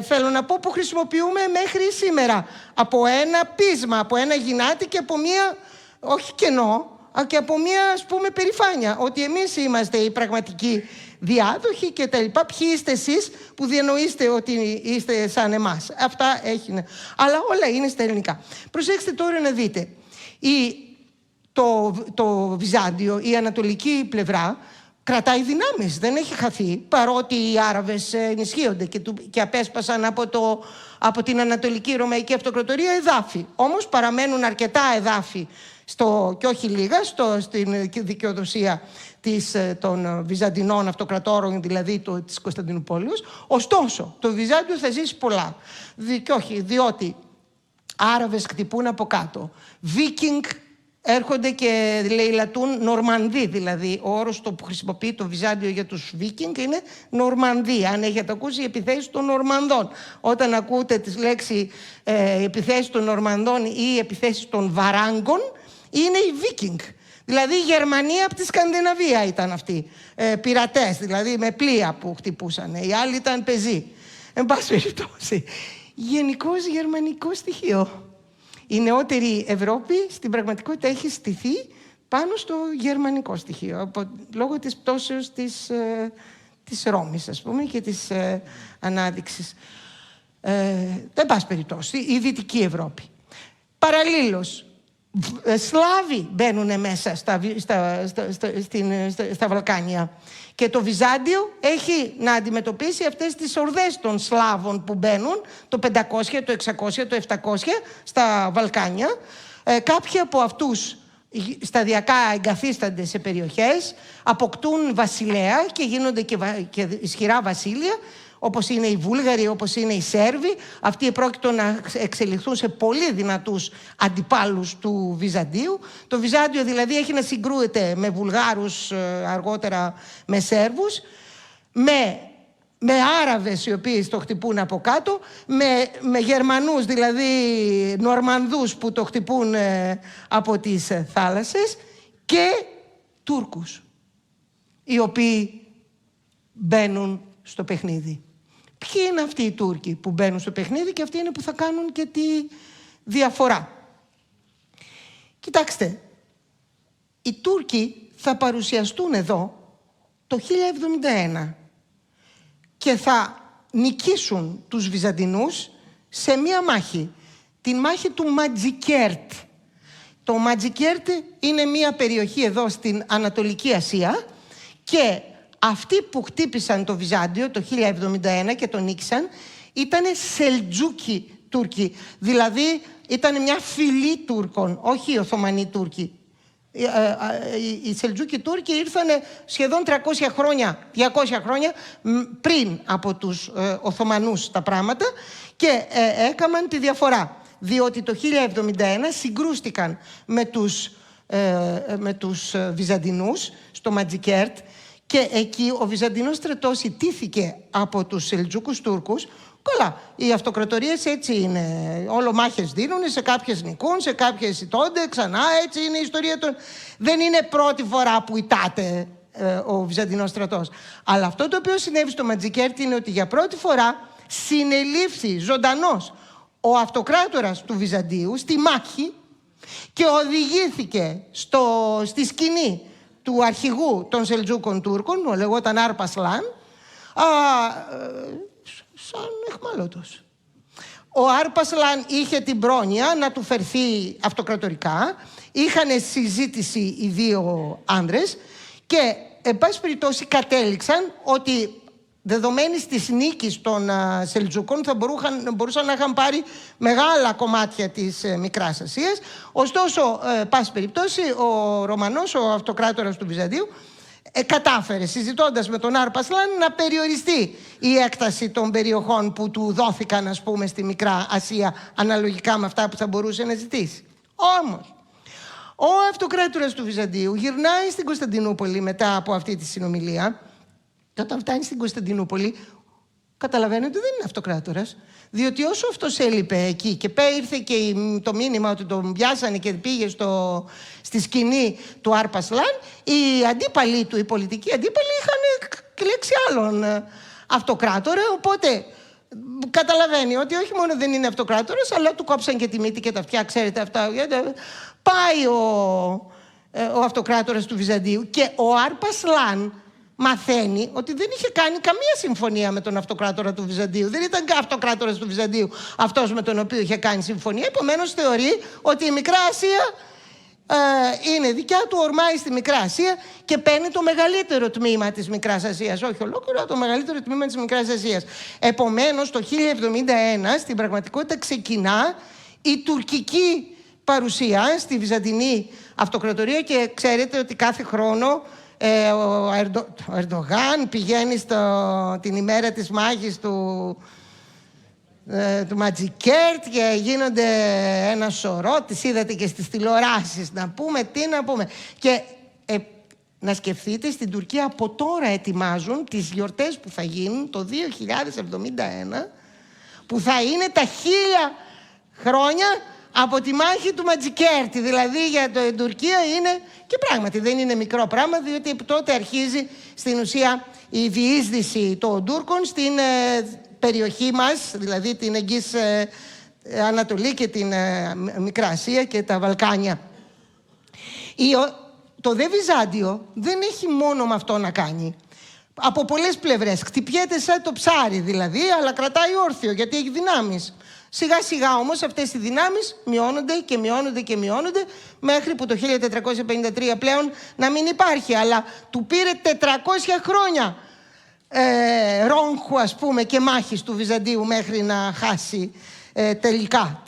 Θέλω να πω που χρησιμοποιούμε μέχρι σήμερα από ένα πείσμα, από ένα γυνάτι και από μία, όχι κενό, αλλά και από μία, ας πούμε, περηφάνεια, ότι εμείς είμαστε οι πραγματικοί διάδοχοι και τα λοιπά. Ποιοι είστε εσείς που διανοείστε ότι είστε σαν εμάς? Αυτά έχει. Αλλά όλα είναι στα ελληνικά. Προσέξτε τώρα να δείτε. Το Βυζάντιο, η ανατολική πλευρά, κρατάει δυνάμεις, δεν έχει χαθεί, παρότι οι Άραβες ενισχύονται και απέσπασαν από την Ανατολική Ρωμαϊκή Αυτοκρατορία εδάφη. Όμως παραμένουν αρκετά εδάφη, και όχι λίγα, στην δικαιοδοσία των Βυζαντινών Αυτοκρατόρων, δηλαδή της Κωνσταντινούπολης. Ωστόσο, το Βυζάντιο θα ζήσει πολλά. Και όχι, διότι Άραβες χτυπούν από κάτω. Βίκινγκ έρχονται και λαιλατούν, Νορμανδοί δηλαδή. Ο όρος που χρησιμοποιεί το Βυζάντιο για τους Βίκινγκ είναι Νορμανδοί. Αν έχετε ακούσει οι επιθέσεις των Νορμανδών. Όταν ακούτε τη λέξη επιθέσεις των Νορμανδών ή επιθέσεις των Βαράγκων, είναι οι Βίκινγκ. Δηλαδή οι Γερμανοί από τη Σκανδιναβία ήταν αυτοί. Πειρατές, δηλαδή με πλοία που χτυπούσαν. Οι άλλοι ήταν πεζοί. Εν πάση περιπτώσει, γενικώς γερμανικό στοιχείο. Η νεότερη Ευρώπη στην πραγματικότητα έχει στηθεί πάνω στο γερμανικό στοιχείο, λόγω της πτώσεως της Ρώμης, ας πούμε, και της ανάδειξης. Εν πάση περιπτώσει, η Δυτική Ευρώπη. Παραλλήλως, Σλάβοι μπαίνουν μέσα στα Βαλκάνια. Και το Βυζάντιο έχει να αντιμετωπίσει αυτές τις ορδές των Σλάβων που μπαίνουν το 500, το 600, το 700 στα Βαλκάνια. Κάποιοι από αυτούς σταδιακά εγκαθίστανται σε περιοχές, αποκτούν βασιλέα και γίνονται και ισχυρά βασίλεια, όπως είναι οι Βούλγαροι, όπως είναι οι Σέρβοι. Αυτοί πρόκειτο να εξελιχθούν σε πολύ δυνατούς αντιπάλους του Βυζαντίου. Το Βυζάντιο δηλαδή έχει να συγκρούεται με Βουλγάρους, αργότερα με Σέρβους, με Άραβες οι οποίοι το χτυπούν από κάτω, με Γερμανούς, δηλαδή Νορμανδούς που το χτυπούν από τις θάλασσες, και Τούρκους οι οποίοι μπαίνουν στο παιχνίδι. Ποιοι είναι αυτοί οι Τούρκοι που μπαίνουν στο παιχνίδι? Και αυτοί είναι που θα κάνουν και τη διαφορά. Κοιτάξτε, οι Τούρκοι θα παρουσιαστούν εδώ το 1071 και θα νικήσουν τους Βυζαντινούς σε μία μάχη, την μάχη του Ματζικέρτ. Το Ματζικέρτ είναι μία περιοχή εδώ στην Ανατολική Ασία και αυτοί που χτύπησαν το Βυζάντιο το 1071 και τον νίκησαν ήταν Σελτζούκοι Τούρκοι. Δηλαδή ήταν μια φυλή Τούρκων, όχι οι Οθωμανοί Τούρκοι. Οι Σελτζούκοι Τούρκοι ήρθαν σχεδόν 300 χρόνια, 200 χρόνια πριν από τους Οθωμανούς τα πράγματα και έκαναν τη διαφορά. Διότι το 1071 συγκρούστηκαν με τους Βυζαντινούς στο Ματζικέρτ. Και εκεί ο Βυζαντινός στρατός ιτήθηκε από τους Σελτζούκους Τούρκους. Καλά, οι αυτοκρατορίες έτσι είναι. Όλο μάχες δίνουν, σε κάποιες νικούν, σε κάποιες ιτώνται, ξανά έτσι είναι η ιστορία των... Δεν είναι πρώτη φορά που ιτάται ο Βυζαντινός στρατός. Αλλά αυτό το οποίο συνέβη στο Ματζικέρτ είναι ότι για πρώτη φορά συνελήφθη ζωντανός ο αυτοκράτορας του Βυζαντίου στη μάχη και οδηγήθηκε στη σκηνή του αρχηγού των Σελτζούκων Τούρκων, ο λεγόταν Άρπασλάν, σαν εχμάλωτος. Ο Άρπασλάν είχε την πρόνοια να του φερθεί αυτοκρατορικά, είχαν συζήτηση οι δύο άνδρες και εν πάση περιπτώσει κατέληξαν ότι δεδομένης της νίκης των Σελτζούκων θα μπορούσαν να είχαν πάρει μεγάλα κομμάτια της Μικράς Ασίας. Ωστόσο, πάση περιπτώσει, ο Ρωμανός, ο αυτοκράτορας του Βυζαντίου, κατάφερε, συζητώντας με τον Άρπασλαν, να περιοριστεί η έκταση των περιοχών που του δόθηκαν, ας πούμε, στη Μικρά Ασία, αναλογικά με αυτά που θα μπορούσε να ζητήσει. Όμως, ο αυτοκράτορας του Βυζαντίου γυρνάει στην Κωνσταντινούπολη μετά από αυτή τη συνομιλία. Και όταν φτάνει στην Κωνσταντινούπολη, καταλαβαίνει ότι δεν είναι αυτοκράτορας. Διότι όσο αυτός έλειπε εκεί και ήρθε και το μήνυμα ότι τον πιάσανε και πήγε στη σκηνή του Άρπασλαν, οι αντίπαλοι του, οι πολιτικοί αντίπαλοι, είχαν κλέξει άλλον αυτοκράτορα. Οπότε καταλαβαίνει ότι όχι μόνο δεν είναι αυτοκράτορας, αλλά του κόψαν και τη μύτη και τα αυτιά, ξέρετε αυτά. Πάει ο αυτοκράτορας του Βυζαντίου και ο Άρπασλαν μαθαίνει ότι δεν είχε κάνει καμία συμφωνία με τον αυτοκράτορα του Βυζαντίου. Δεν ήταν αυτοκράτορας του Βυζαντίου αυτός με τον οποίο είχε κάνει συμφωνία. Επομένως θεωρεί ότι η Μικρά Ασία είναι δικιά του, ορμάει στη Μικρά Ασία και παίρνει το μεγαλύτερο τμήμα της Μικράς Ασίας. Όχι ολόκληρο, αλλά το μεγαλύτερο τμήμα της Μικράς Ασίας. Επομένως, το 1071 στην πραγματικότητα ξεκινά η τουρκική παρουσία στη Βυζαντινή Αυτοκρατορία και ξέρετε ότι κάθε χρόνο ο Ερντογάν πηγαίνει την ημέρα της μάχης του Ματζικέρτ και γίνονται ένα σωρό, τις είδατε και στις τηλεοράσεις, να πούμε, τι να πούμε. Και να σκεφτείτε, στην Τουρκία από τώρα ετοιμάζουν τις γιορτές που θα γίνουν το 2071, που θα είναι τα 1000 χρόνια από τη μάχη του Ματζικέρτη. Δηλαδή για την Τουρκία είναι, και πράγματι δεν είναι μικρό πράγμα, διότι τότε αρχίζει στην ουσία η διείσδυση των Τούρκων στην περιοχή μας, δηλαδή την Εγγύς Ανατολή και την Μικρά Ασία και τα Βαλκάνια. Το δε Βυζάντιο δεν έχει μόνο με αυτό να κάνει. Από πολλές πλευρές. Χτυπιέται σαν το ψάρι δηλαδή, αλλά κρατάει όρθιο γιατί έχει δυνάμεις. Σιγά σιγά όμως αυτές οι δυνάμεις μειώνονται και μειώνονται και μειώνονται, μέχρι που το 1453 πλέον να μην υπάρχει. Αλλά του πήρε 400 χρόνια ρόγχου, ας πούμε, και μάχης του Βυζαντίου μέχρι να χάσει τελικά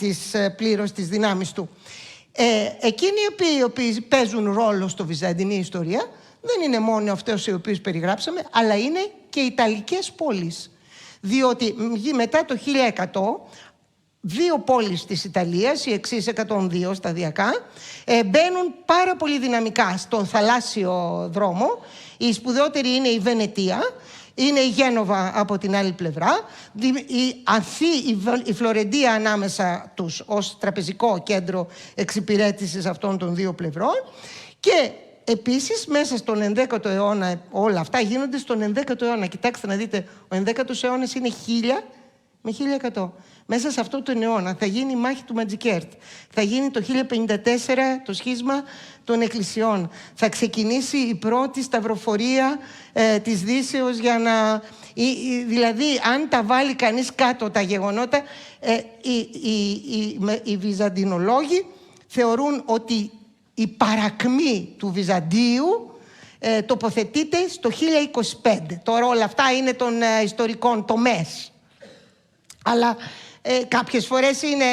πλήρως τις δυνάμεις του. Εκείνοι οι οποίοι παίζουν ρόλο στο βυζαντινή ιστορία δεν είναι μόνο αυτές οι οποίες περιγράψαμε, αλλά είναι και οι Ιταλικές πόλεις. Διότι μετά το 1100 δύο πόλεις της Ιταλίας, οι εξής 102 σταδιακά, μπαίνουν πάρα πολύ δυναμικά στον θαλάσσιο δρόμο. Η σπουδαιότερη είναι η Βενετία, είναι η Γένοβα από την άλλη πλευρά, η Φλωρεντία ανάμεσα τους ως τραπεζικό κέντρο εξυπηρέτησης αυτών των δύο πλευρών. Και επίσης μέσα στον 11ο αιώνα, όλα αυτά γίνονται στον 11ο αιώνα. Κοιτάξτε να δείτε, ο 11ος αιώνας είναι 1000 με 1100. Μέσα σε αυτό τον αιώνα θα γίνει η μάχη του Ματζικέρτ. Θα γίνει το 1054 το σχίσμα των εκκλησιών. Θα ξεκινήσει η πρώτη σταυροφορία της Δύσεως για να... Δηλαδή, αν τα βάλει κανείς κάτω τα γεγονότα, οι βυζαντινολόγοι θεωρούν ότι η παρακμή του Βυζαντίου τοποθετείται στο 1025. Τώρα όλα αυτά είναι των ιστορικών τομές. Αλλά κάποιες φορές είναι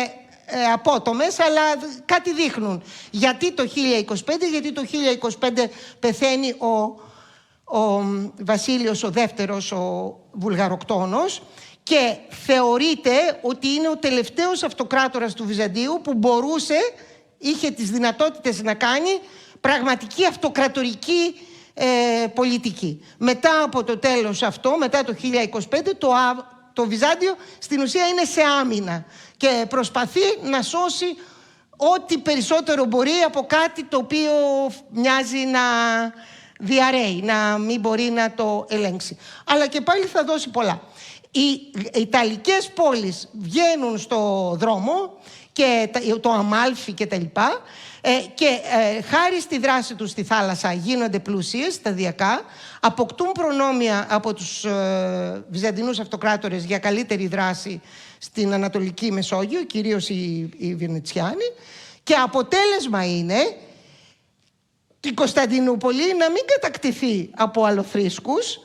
απότομες, αλλά κάτι δείχνουν. Γιατί το 1025? Γιατί το 1025 πεθαίνει ο Βασίλειος ο δεύτερος, ο Βουλγαροκτόνος, και θεωρείται ότι είναι ο τελευταίος αυτοκράτορας του Βυζαντίου που είχε τις δυνατότητες να κάνει πραγματική αυτοκρατορική πολιτική. Μετά από το τέλος αυτό, μετά το 1025, το Βυζάντιο στην ουσία είναι σε άμυνα και προσπαθεί να σώσει ό,τι περισσότερο μπορεί από κάτι το οποίο μοιάζει να διαρρέει, να μην μπορεί να το ελέγξει. Αλλά και πάλι θα δώσει πολλά. Οι Ιταλικές πόλεις βγαίνουν στο δρόμο, και το Αμάλφι και τα λοιπά, και χάρη στη δράση τους στη θάλασσα γίνονται πλούσιες σταδιακά, αποκτούν προνόμια από τους βυζαντινούς αυτοκράτορες για καλύτερη δράση στην Ανατολική Μεσόγειο, κυρίως οι Βενετσιάνοι, και αποτέλεσμα είναι την Κωνσταντινούπολη να μην κατακτηθεί από αλλοθρήσκους,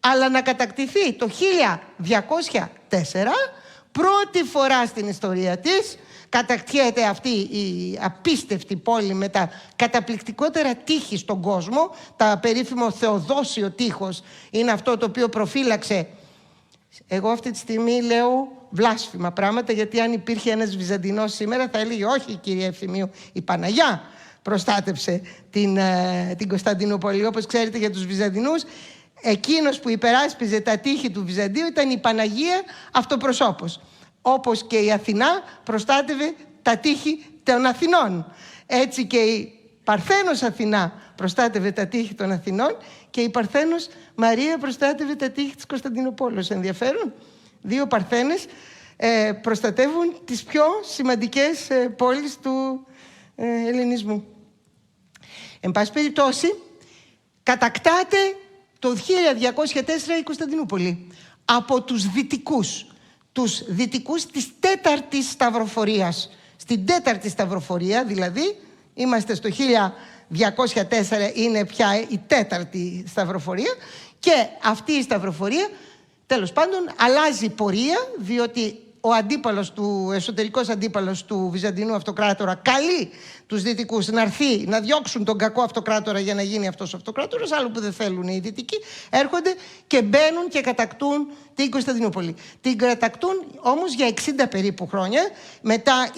αλλά να κατακτηθεί το 1204, πρώτη φορά στην ιστορία της. Κατακτιέται αυτή η απίστευτη πόλη με τα καταπληκτικότερα τείχη στον κόσμο. Τα περίφημο Θεοδόσιο τείχος είναι αυτό το οποίο προφύλαξε. Εγώ αυτή τη στιγμή λέω βλάσφημα πράγματα, γιατί αν υπήρχε ένας Βυζαντινός σήμερα θα έλεγε όχι, κύριε Ευθυμίου, η Παναγιά προστάτευσε την Κωνσταντινούπολη. Όπως ξέρετε, για τους Βυζαντινούς, εκείνος που υπεράσπιζε τα τείχη του Βυζαντίου ήταν η Παναγία αυτοπροσώπως. Όπως και η Αθηνά προστάτευε τα τείχη των Αθηνών. Έτσι και η Παρθένος Αθηνά προστάτευε τα τείχη των Αθηνών και η Παρθένος Μαρία προστάτευε τα τείχη της Κωνσταντινούπολης. Ενδιαφέρον. Δύο Παρθένες προστατεύουν τις πιο σημαντικές πόλεις του ελληνισμού. Εν πάση περιπτώσει, κατακτάται το 1204 η Κωνσταντινούπολη από τους δυτικούς της τέταρτης σταυροφορίας. Στην τέταρτη σταυροφορία, δηλαδή, είμαστε στο 1204, είναι πια η τέταρτη σταυροφορία, και αυτή η σταυροφορία, τέλος πάντων, αλλάζει πορεία, διότι ο εσωτερικός αντίπαλος του Βυζαντινού αυτοκράτορα καλεί τους δυτικούς να έρθει να διώξουν τον κακό αυτοκράτορα για να γίνει αυτός ο αυτοκράτορας, άλλο που δεν θέλουν οι δυτικοί, έρχονται και μπαίνουν και κατακτούν την Κωνσταντινούπολη. Την κατακτούν όμως για 60 περίπου χρόνια. Μετά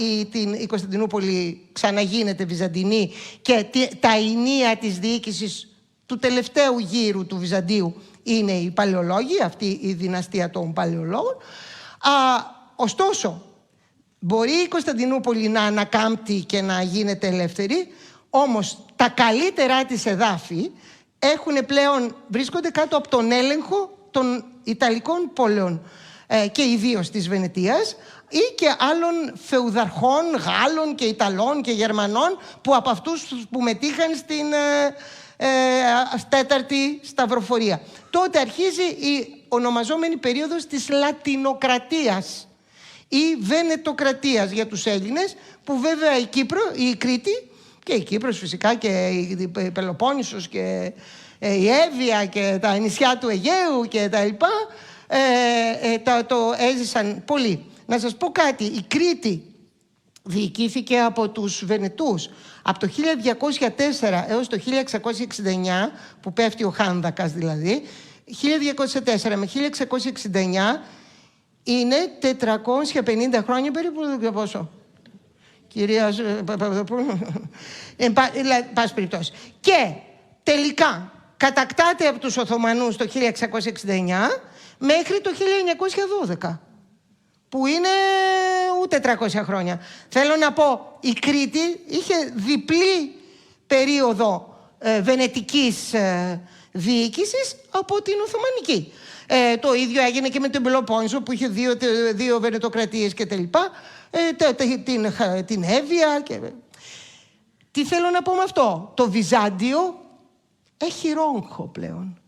η Κωνσταντινούπολη ξαναγίνεται βυζαντινή και τα ενία της διοίκησης του τελευταίου γύρου του Βυζαντίου είναι οι Παλαιολόγοι, αυτή η δυναστεία των Παλαιολόγων. Ωστόσο, μπορεί η Κωνσταντινούπολη να ανακάμπτει και να γίνεται ελεύθερη, όμως τα καλύτερά της εδάφη βρίσκονται κάτω από τον έλεγχο των Ιταλικών πόλεων και ιδίως της Βενετίας ή και άλλων φεουδαρχών, Γάλλων και Ιταλών και Γερμανών που από αυτούς που μετήχαν στην τέταρτη σταυροφορία. Τότε αρχίζει η ονομαζόμενη περίοδος της Λατινοκρατίας. ή Βενετοκρατίας για τους Έλληνες, που βέβαια η Κρήτη και η Κύπρος φυσικά και η Πελοπόννησος και η Εύβοια και τα νησιά του Αιγαίου και τα λοιπά το έζησαν πολύ. Να σας πω κάτι, η Κρήτη διοικήθηκε από τους Βενετούς από το 1204 έως το 1669, που πέφτει ο Χάνδακας δηλαδή. 1204 με 1669 είναι 450 χρόνια περίπου, πόσο? Κυρία Παπαδοπούλου. Πάση περιπτώσει. Και τελικά κατακτάται από τους Οθωμανούς το 1669 μέχρι το 1912, που είναι ούτε 300 χρόνια. Θέλω να πω, η Κρήτη είχε διπλή περίοδο βενετικής διοίκησης από την Οθωμανική. Το ίδιο έγινε και με τον Πελοπόννησο, που είχε δύο βενετοκρατίες και τα λοιπά, την Εύβοια και... Τι θέλω να πω με αυτό? Το Βυζάντιο έχει ρόγχο πλέον.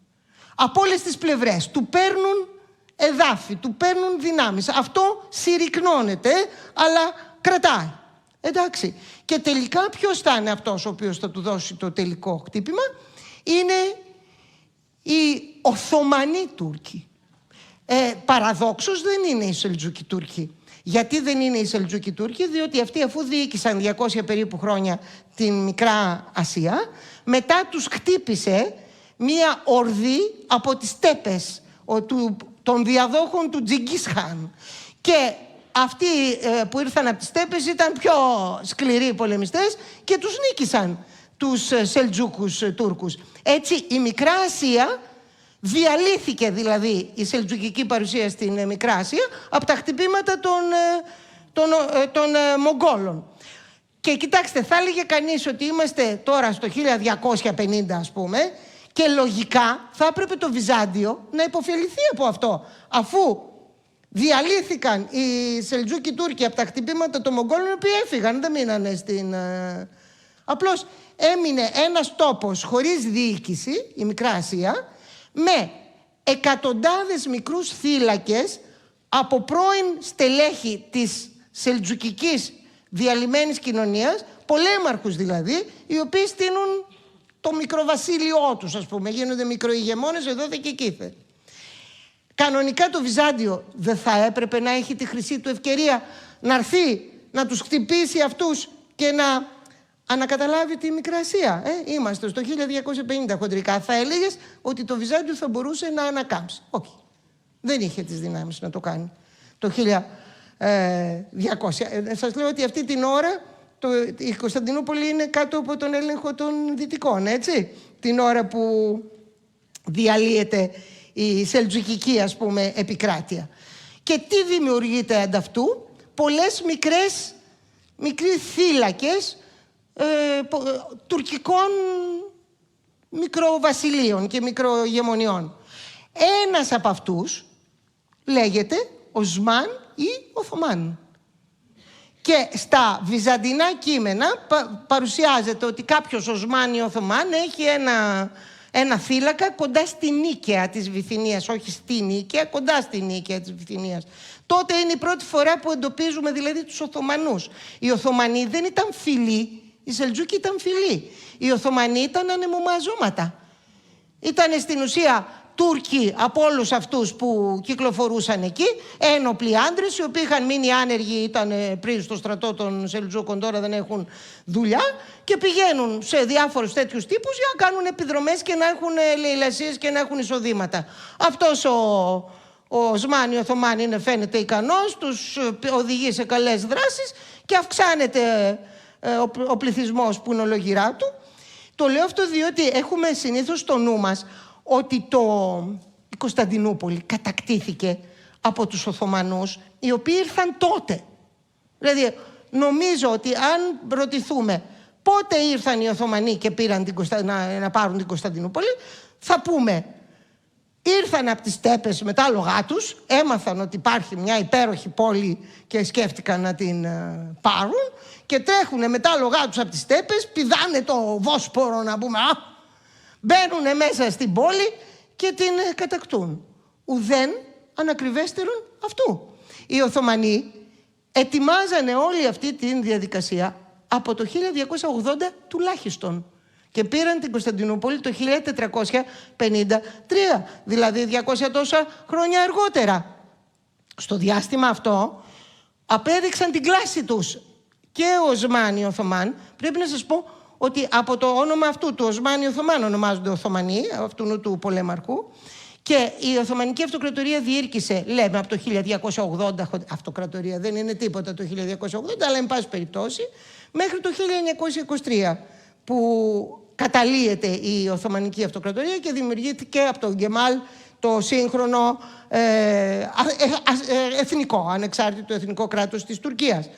Από όλες τις πλευρές. Του παίρνουν εδάφη, του παίρνουν δυνάμεις. Αυτό συρρυκνώνεται, αλλά κρατάει. Εντάξει. Και τελικά ποιος θα είναι αυτός ο οποίος θα του δώσει το τελικό χτύπημα? Είναι οι Οθωμανοί Τούρκοι. Παραδόξως δεν είναι οι Σελτζούκοι Τούρκοι. Γιατί δεν είναι οι Σελτζούκοι Τούρκοι? Διότι αυτοί, αφού διοίκησαν 200 περίπου χρόνια την Μικρά Ασία, μετά τους χτύπησε μία ορδή από τις στέπες των διαδόχων του Τζιγκίς Χάν. Και αυτοί που ήρθαν από τις στέπες ήταν πιο σκληροί πολεμιστές και τους νίκησαν τους Σελτζούκους Τούρκους. Έτσι η Μικρά Ασία διαλύθηκε, δηλαδή η σελτζουκική παρουσία στην Μικρά Ασία, από τα χτυπήματα των Μογγόλων. Και κοιτάξτε, θα έλεγε κανείς ότι είμαστε τώρα στο 1250 ας πούμε, και λογικά θα έπρεπε το Βυζάντιο να υποφεληθεί από αυτό, αφού διαλύθηκαν οι Σελτζούκοι Τούρκοι από τα χτυπήματα των Μογγόλων, οι οποίοι έφυγαν, δεν μείνανε στην... Απλώς έμεινε ένας τόπος χωρίς διοίκηση, η Μικρά Ασία, με εκατοντάδες μικρούς θύλακες από πρώην στελέχη της σελτζουκικής διαλυμένης κοινωνίας, πολέμαρχους δηλαδή, οι οποίοι στείνουν το μικροβασίλειό τους, ας πούμε, γίνονται μικροηγεμόνες εδώ και εκεί. Κανονικά το Βυζάντιο δεν θα έπρεπε να έχει τη χρυσή του ευκαιρία να έρθει, να τους χτυπήσει αυτούς και να ανακαταλάβει τη Μικρά Ασία? Είμαστε στο 1250 χοντρικά. Θα έλεγες ότι το Βυζάντιο θα μπορούσε να ανακάμψει. Όχι. Δεν είχε τις δυνάμεις να το κάνει το 1200. Σας λέω ότι αυτή την ώρα η Κωνσταντινούπολη είναι κάτω από τον έλεγχο των Δυτικών, έτσι. Την ώρα που διαλύεται η σελτζουκική, ας πούμε, επικράτεια. Και τι δημιουργείται ανταυτού? Πολλές μικροί θύλακες τουρκικών μικροβασιλείων και μικρογεμονιών. Ένας από αυτούς λέγεται Οσμάν ή Οθωμάν. Και στα βυζαντινά κείμενα παρουσιάζεται ότι κάποιος Οσμάν ή Οθωμάν έχει ένα θύλακα κοντά στη Νίκαια της Βυθινίας, όχι στη Νίκαια, κοντά στη Νίκαια της Βυθινίας. Τότε είναι η πρώτη φορά που εντοπίζουμε δηλαδή τους Οθωμανούς. Οι Οθωμανοί δεν ήταν φίλοι, οι Σελτζούκοι ήταν φιλοί. Οι Οθωμανοί ήταν ανεμομαζώματα. Ήταν στην ουσία Τούρκοι από όλους αυτούς που κυκλοφορούσαν εκεί, ένοπλοι άντρες, οι οποίοι είχαν μείνει άνεργοι, ήταν πριν στο στρατό των Σελτζούκων, τώρα δεν έχουν δουλειά, και πηγαίνουν σε διάφορους τέτοιους τύπους για να κάνουν επιδρομές και να έχουν λαιλασίες και να έχουν εισοδήματα. Αυτός ο Οσμάνι, ο Οθωμάνι φαίνεται ικανός, τους οδηγεί σε καλές δράσεις και αυξάνεται ο πληθυσμός που είναι ολογυρά του. Το λέω αυτό διότι έχουμε συνήθως στο νου μας ότι η Κωνσταντινούπολη κατακτήθηκε από τους Οθωμανούς, οι οποίοι ήρθαν τότε. Δηλαδή, νομίζω ότι αν ρωτηθούμε πότε ήρθαν οι Οθωμανοί και πήραν να πάρουν την Κωνσταντινούπολη, θα πούμε ήρθαν από τις στέπες με τα άλογά τους, έμαθαν ότι υπάρχει μια υπέροχη πόλη και σκέφτηκαν να την πάρουν, και τρέχουνε με τα άλογά τους από τις στέπες, πηδάνε το Βόσπορο, να πούμε, μπαίνουνε μέσα στην πόλη και την κατακτούν. Ουδέν ανακριβέστερον αυτού. Οι Οθωμανοί ετοιμάζανε όλη αυτή τη διαδικασία από το 1280 τουλάχιστον. Και πήραν την Κωνσταντινούπολη το 1453, δηλαδή 200 τόσα χρόνια αργότερα. Στο διάστημα αυτό απέδειξαν την κλάση τους. Και ο Οσμάνι Οθωμάν, πρέπει να σας πω ότι από το όνομα αυτού του Οσμάνι Οθωμάν ονομάζονται Οθωμανοί, αυτού του πολέμαρχου, και η Οθωμανική Αυτοκρατορία διήρκησε, λέμε, από το 1280, αυτοκρατορία δεν είναι τίποτα το 1280, αλλά εν πάση περιπτώσει, μέχρι το 1923, που καταλύεται η Οθωμανική Αυτοκρατορία και δημιουργήθηκε από τον Γκεμάλ το σύγχρονο εθνικό, ανεξάρτητο εθνικό κράτος της Τουρκίας.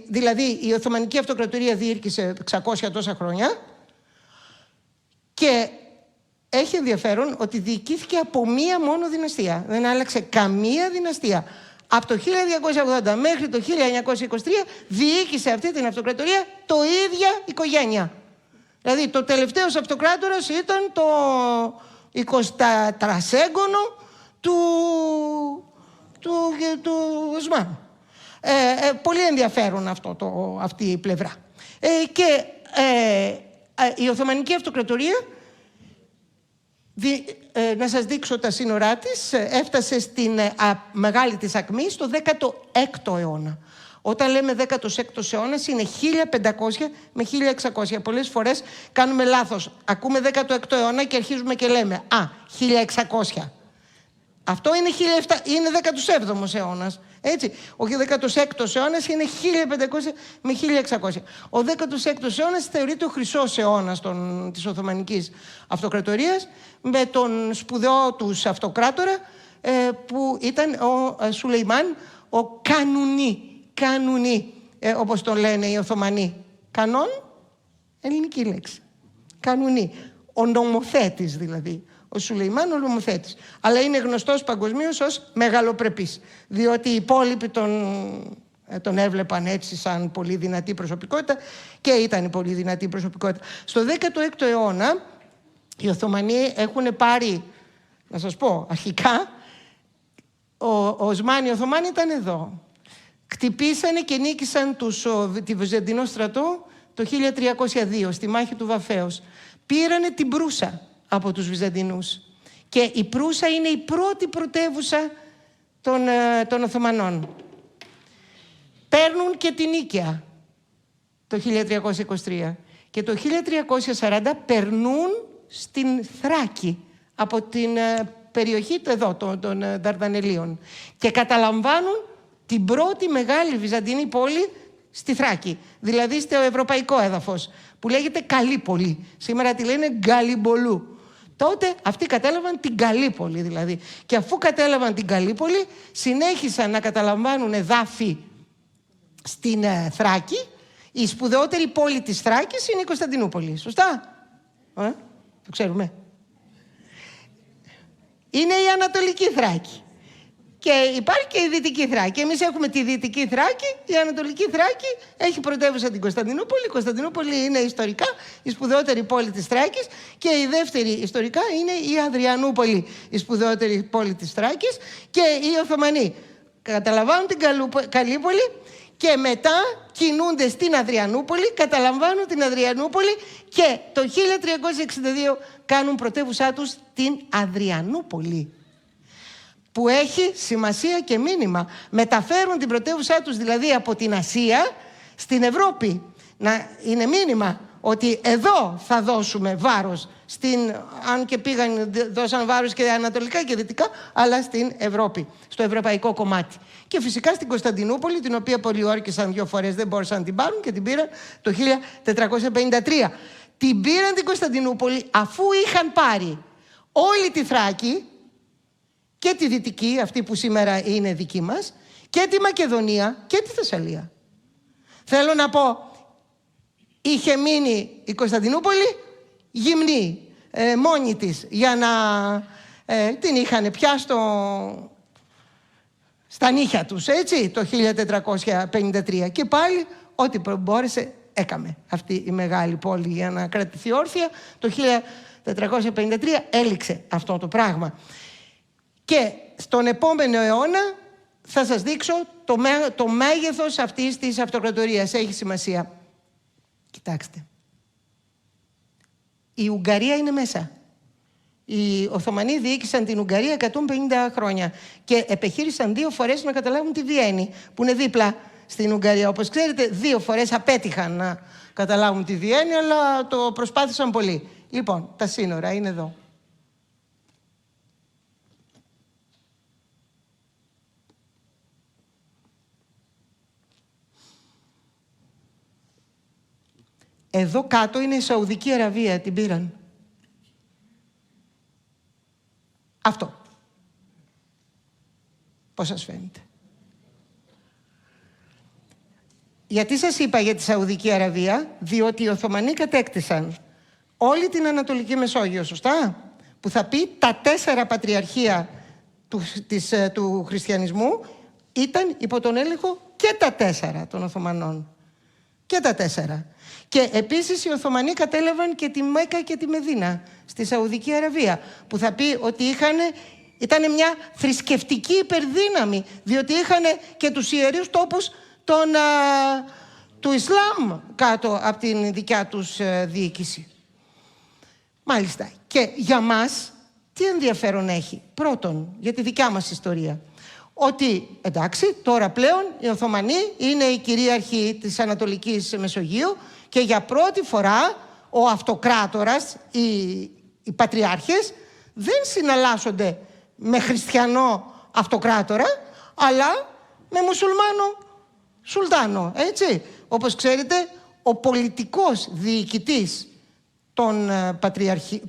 Δηλαδή η Οθωμανική Αυτοκρατορία διήρκησε 600 τόσα χρόνια και έχει ενδιαφέρον ότι διοικήθηκε από μία μόνο δυναστεία. Δεν άλλαξε καμία δυναστεία. Από το 1280 μέχρι το 1923 διοίκησε αυτή την αυτοκρατορία το ίδια οικογένεια. Δηλαδή το τελευταίος αυτοκράτορας ήταν το 24γκονο του Οσμάνου. Πολύ ενδιαφέρον αυτή η πλευρά. Και η Οθωμανική Αυτοκρατορία, να σας δείξω τα σύνορά της, έφτασε στην μεγάλη της ακμή στο 16ο αιώνα. Όταν λέμε 16ος αιώνας είναι 1500 με 1600. Πολλές φορές κάνουμε λάθος. Ακούμε 16ο αιώνα και αρχίζουμε και λέμε 1600. Αυτό είναι 17ος αιώνας. Έτσι. Ο 16ος αιώνας είναι 1500 με 1600. Ο 16ος αιώνας θεωρείται ο χρυσός αιώνας της Οθωμανικής Αυτοκρατορίας, με τον σπουδαίο τους αυτοκράτορα που ήταν ο Σουλεϊμάν, ο Κανουνί, όπως τον λένε οι Οθωμανοί. Κανόν, ελληνική λέξη. Κανουνί. Ο νομοθέτης δηλαδή. Ο Σουλεϊμάν ο νομοθέτης. Αλλά είναι γνωστός παγκοσμίως ως μεγαλοπρεπής. Διότι οι υπόλοιποι τον έβλεπαν έτσι σαν πολύ δυνατή προσωπικότητα και ήταν η πολύ δυνατή προσωπικότητα. Στο 16ο αιώνα οι Οθωμανοί έχουν πάρει, να σας πω, αρχικά ο Οσμάνι Οθωμάν ήταν εδώ. Χτυπήσανε και νίκησαν τη Βυζαντινό στρατό το 1302 στη μάχη του Βαφέως. Πήρανε την Προύσα από τους Βυζαντινούς. Και η Προύσα είναι η πρώτη πρωτεύουσα των Οθωμανών. Παίρνουν και την Νίκαια το 1323. Και το 1340 περνούν στην Θράκη από την περιοχή εδώ των Δαρδανελίων. Και καταλαμβάνουν την πρώτη μεγάλη βυζαντινή πόλη στη Θράκη. Δηλαδή στο ευρωπαϊκό έδαφος, που λέγεται Καλύπολη. Σήμερα τη λένε Γκαλιμπολού. Τότε αυτοί κατέλαβαν την Καλύπολη δηλαδή. Και αφού κατέλαβαν την Καλύπολη, συνέχισαν να καταλαμβάνουν εδάφη στην Θράκη. Η σπουδαιότερη πόλη της Θράκης είναι η Κωνσταντινούπολη. Σωστά? Το ξέρουμε. Είναι η Ανατολική Θράκη. Και υπάρχει και η Δυτική Θράκη. Εμείς έχουμε τη Δυτική Θράκη, η Ανατολική Θράκη έχει πρωτεύουσα την Κωνσταντινούπολη. Η Κωνσταντινούπολη είναι ιστορικά η σπουδαιότερη πόλη της Θράκης και η δεύτερη ιστορικά είναι η Αδριανούπολη, η σπουδαιότερη πόλη της Θράκης, και οι Οθωμανοί καταλαμβάνουν την Καλύπολη και μετά κινούνται στην Αδριανούπολη, καταλαμβάνουν την Αδριανούπολη και το 1362 κάνουν πρωτεύουσά τους την Αδριανούπολη, που έχει σημασία και μήνυμα. Μεταφέρουν την πρωτεύουσά τους δηλαδή από την Ασία στην Ευρώπη. Να είναι μήνυμα ότι εδώ θα δώσουμε βάρος, αν και δώσαν βάρος και ανατολικά και δυτικά, αλλά στην Ευρώπη, στο ευρωπαϊκό κομμάτι. Και φυσικά στην Κωνσταντινούπολη, την οποία πολιόρκησαν 2 φορές, δεν μπόρεσαν να την πάρουν και την πήραν το 1453. Την πήραν την Κωνσταντινούπολη αφού είχαν πάρει όλη τη Θράκη και τη Δυτική, αυτή που σήμερα είναι δική μας, και τη Μακεδονία και τη Θεσσαλία. Θέλω να πω, είχε μείνει η Κωνσταντινούπολη γυμνή, μόνη της, για να την είχαν πια στα νύχια τους, έτσι, το 1453. Και πάλι ό,τι μπόρεσε έκαμε αυτή η μεγάλη πόλη για να κρατηθεί όρθια. Το 1453 έληξε αυτό το πράγμα. Και στον επόμενο αιώνα θα σας δείξω το μέγεθος αυτής της αυτοκρατορίας. Έχει σημασία. Κοιτάξτε. Η Ουγγαρία είναι μέσα. Οι Οθωμανοί διοίκησαν την Ουγγαρία 150 χρόνια και επιχείρησαν 2 φορές να καταλάβουν τη Βιέννη, που είναι δίπλα στην Ουγγαρία. Όπως ξέρετε, 2 φορές απέτυχαν να καταλάβουν τη Βιέννη, αλλά το προσπάθησαν πολύ. Λοιπόν, τα σύνορα είναι εδώ. Εδώ κάτω είναι η Σαουδική Αραβία, την πήραν. Αυτό. Πώς σας φαίνεται? Γιατί σας είπα για τη Σαουδική Αραβία? Διότι οι Οθωμανοί κατέκτησαν όλη την Ανατολική Μεσόγειο, σωστά? Που θα πει τα 4 πατριαρχία του χριστιανισμού ήταν υπό τον έλεγχο και τα 4 των Οθωμανών. Και τα 4. Και επίσης οι Οθωμανοί κατέλαβαν και τη Μέκκα και τη Μεδίνα στη Σαουδική Αραβία, που θα πει ότι ήταν μια θρησκευτική υπερδύναμη, διότι είχαν και τους ιερούς τόπους του Ισλάμ κάτω από την δικιά τους διοίκηση. Μάλιστα. Και για μας τι ενδιαφέρον έχει? Πρώτον, για τη δικιά μας ιστορία. Ότι, εντάξει, τώρα πλέον οι Οθωμανοί είναι οι κυρίαρχοι της Ανατολικής Μεσογείου και για πρώτη φορά ο αυτοκράτορας, οι πατριάρχες, δεν συναλλάσσονται με χριστιανό αυτοκράτορα, αλλά με μουσουλμάνο σουλτάνο, έτσι. Όπως ξέρετε, ο πολιτικός διοικητής των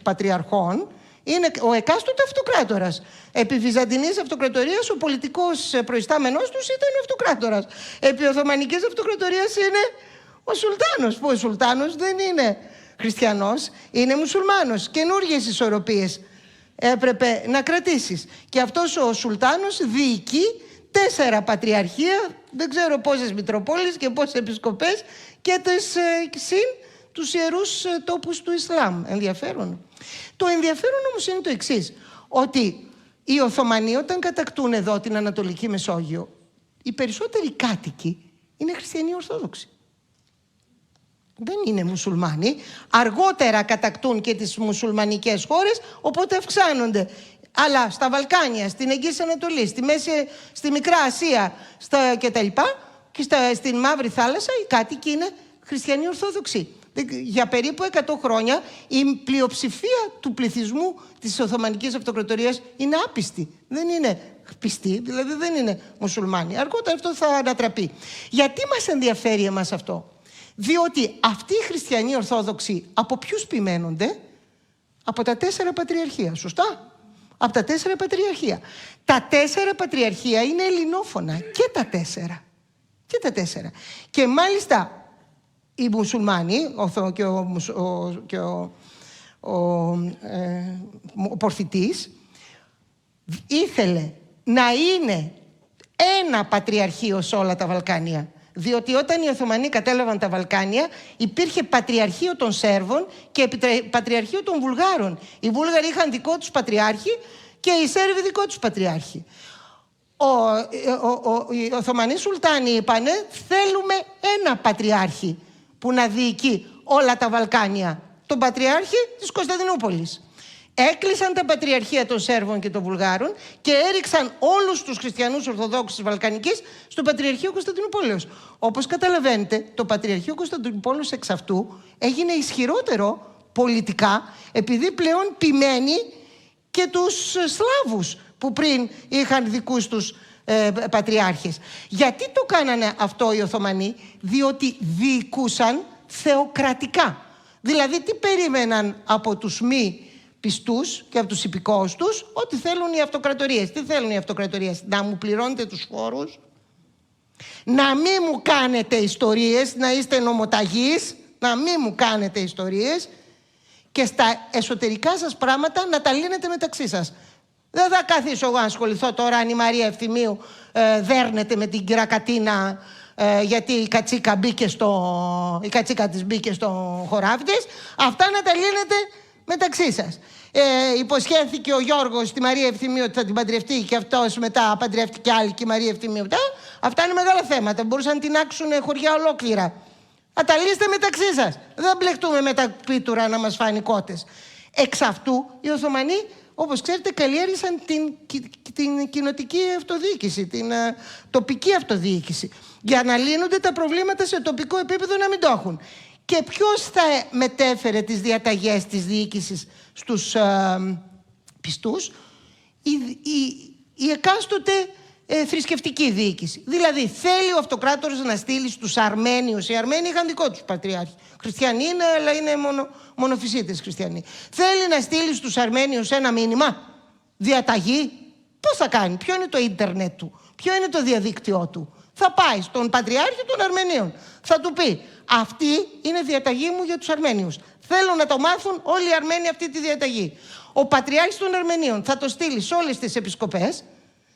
πατριαρχών είναι ο εκάστοτε αυτοκράτορας. Επί Βυζαντινής Αυτοκρατορίας ο πολιτικός προϊστάμενος τους ήταν ο αυτοκράτορας. Επί Οθωμανικής Αυτοκρατορίας είναι ο Σουλτάνος, που ο Σουλτάνος δεν είναι χριστιανός, είναι μουσουλμάνος. Καινούργιες ισορροπίες έπρεπε να κρατήσεις. Και αυτός ο Σουλτάνος διοικεί 4 πατριαρχία, δεν ξέρω πόσες μητροπόλεις και πόσες επισκοπές και τους ιερούς τόπους του Ισλάμ. Ενδιαφέρον. Το ενδιαφέρον όμως είναι το εξής, ότι οι Οθωμανοί όταν κατακτούν εδώ την Ανατολική Μεσόγειο, οι περισσότεροι κάτοικοι είναι χριστιανοί Ορθόδοξοι. Δεν είναι μουσουλμάνοι. Αργότερα κατακτούν και τις μουσουλμανικές χώρες, οπότε αυξάνονται. Αλλά στα Βαλκάνια, στην Αιγής Ανατολή, στη Μικρά Ασία κτλ. Και στην Μαύρη Θάλασσα οι κάτοικοι είναι χριστιανοί Ορθόδοξοι. Για περίπου 100 χρόνια η πλειοψηφία του πληθυσμού της Οθωμανικής Αυτοκρατορίας είναι άπιστη. Δεν είναι πιστοί, δηλαδή δεν είναι μουσουλμάνοι. Αργότερα αυτό θα ανατραπεί. Γιατί μας ενδιαφέρει εμάς αυτό? Διότι αυτοί οι χριστιανοί Ορθόδοξοι από ποιους ποιμένονται? Από τα 4 πατριαρχία, σωστά? Από τα 4 πατριαρχία. Τα 4 πατριαρχία είναι ελληνόφωνα. Και τα 4. Και τα 4. Και μάλιστα οι μουσουλμάνοι και ο Πορφητής ήθελε να είναι ένα πατριαρχείο σε όλα τα Βαλκάνια. Διότι όταν οι Οθωμανοί κατέλαβαν τα Βαλκάνια, υπήρχε πατριαρχείο των Σέρβων και πατριαρχείο των Βουλγάρων. Οι Βούλγαροι είχαν δικό τους πατριάρχη και οι Σέρβοι δικό τους πατριάρχη. Οι Οθωμανοί Σουλτάνοι είπανε, θέλουμε ένα πατριάρχη που να διοικεί όλα τα Βαλκάνια, τον πατριάρχη της Κωνσταντινούπολης. Έκλεισαν τα πατριαρχία των Σέρβων και των Βουλγάρων και έριξαν όλους τους χριστιανούς Ορθοδόξους της Βαλκανικής στο Πατριαρχείο Κωνσταντινούπολεως. Όπως καταλαβαίνετε, το Πατριαρχείο Κωνσταντινούπολεως εξ αυτού έγινε ισχυρότερο πολιτικά, επειδή πλέον ποιμένει και τους Σλάβους που πριν είχαν δικούς τους πατριάρχες. Γιατί το κάνανε αυτό οι Οθωμανοί? Διότι διοικούσαν θεοκρατικά. Δηλαδή τι περίμεναν από τους μη πιστούς και από τους υπηκόους τους? Ότι θέλουν οι αυτοκρατορίες. Τι θέλουν οι αυτοκρατορίες? Να μου πληρώνετε τους φόρους, να μην μου κάνετε ιστορίες, να είστε νομοταγείς, να μην μου κάνετε ιστορίες και στα εσωτερικά σας πράγματα να τα λύνετε μεταξύ σας. Δεν θα καθίσω εγώ να ασχοληθώ τώρα αν η Μαρία Ευθυμίου δέρνεται με την Κυρακατίνα γιατί η κατσίκα της μπήκε στο χωράφι της. Αυτά να τα λύνετε μεταξύ σας. Υποσχέθηκε ο Γιώργος στη Μαρία Ευθυμίου ότι θα την παντρευτεί και αυτός μετά παντρεύτηκε άλλη και η Μαρία Ευθυμίου μετά. Αυτά είναι μεγάλα θέματα. Μπορούσαν να την άξουν χωριά ολόκληρα. Θα τα λύσετε μεταξύ σας. Δεν μπλεχτούμε με τα πίτουρα να μας φάνει κότες. Εξ αυτού οι Οθωμανοί, όπως ξέρετε, καλλιέργησαν την κοινοτική αυτοδιοίκηση, την τοπική αυτοδιοίκηση, για να λύνονται τα προβλήματα σε τοπικό επίπεδο να μην το έχουν. Και ποιος θα μετέφερε τις διαταγές της διοίκησης στους πιστούς? Η εκάστοτε θρησκευτική διοίκηση. Δηλαδή θέλει ο αυτοκράτορας να στείλει στους Αρμένιους. Οι Αρμένοι είχαν δικό τους πατριάρχη. Χριστιανοί είναι, αλλά είναι μονοφυσίτες χριστιανοί. Θέλει να στείλει στους Αρμένιους ένα μήνυμα, διαταγή. Πώς θα κάνει? Ποιο είναι το ίντερνετ του? Ποιο είναι το διαδίκτυό του? Θα πάει στον πατριάρχη των Αρμενίων. Θα του πει: αυτή είναι διαταγή μου για τους Αρμένιους. Θέλω να το μάθουν όλοι οι Αρμένοι αυτή τη διαταγή. Ο πατριάρχης των Αρμενίων θα το στείλει σε όλες τις επισκοπές,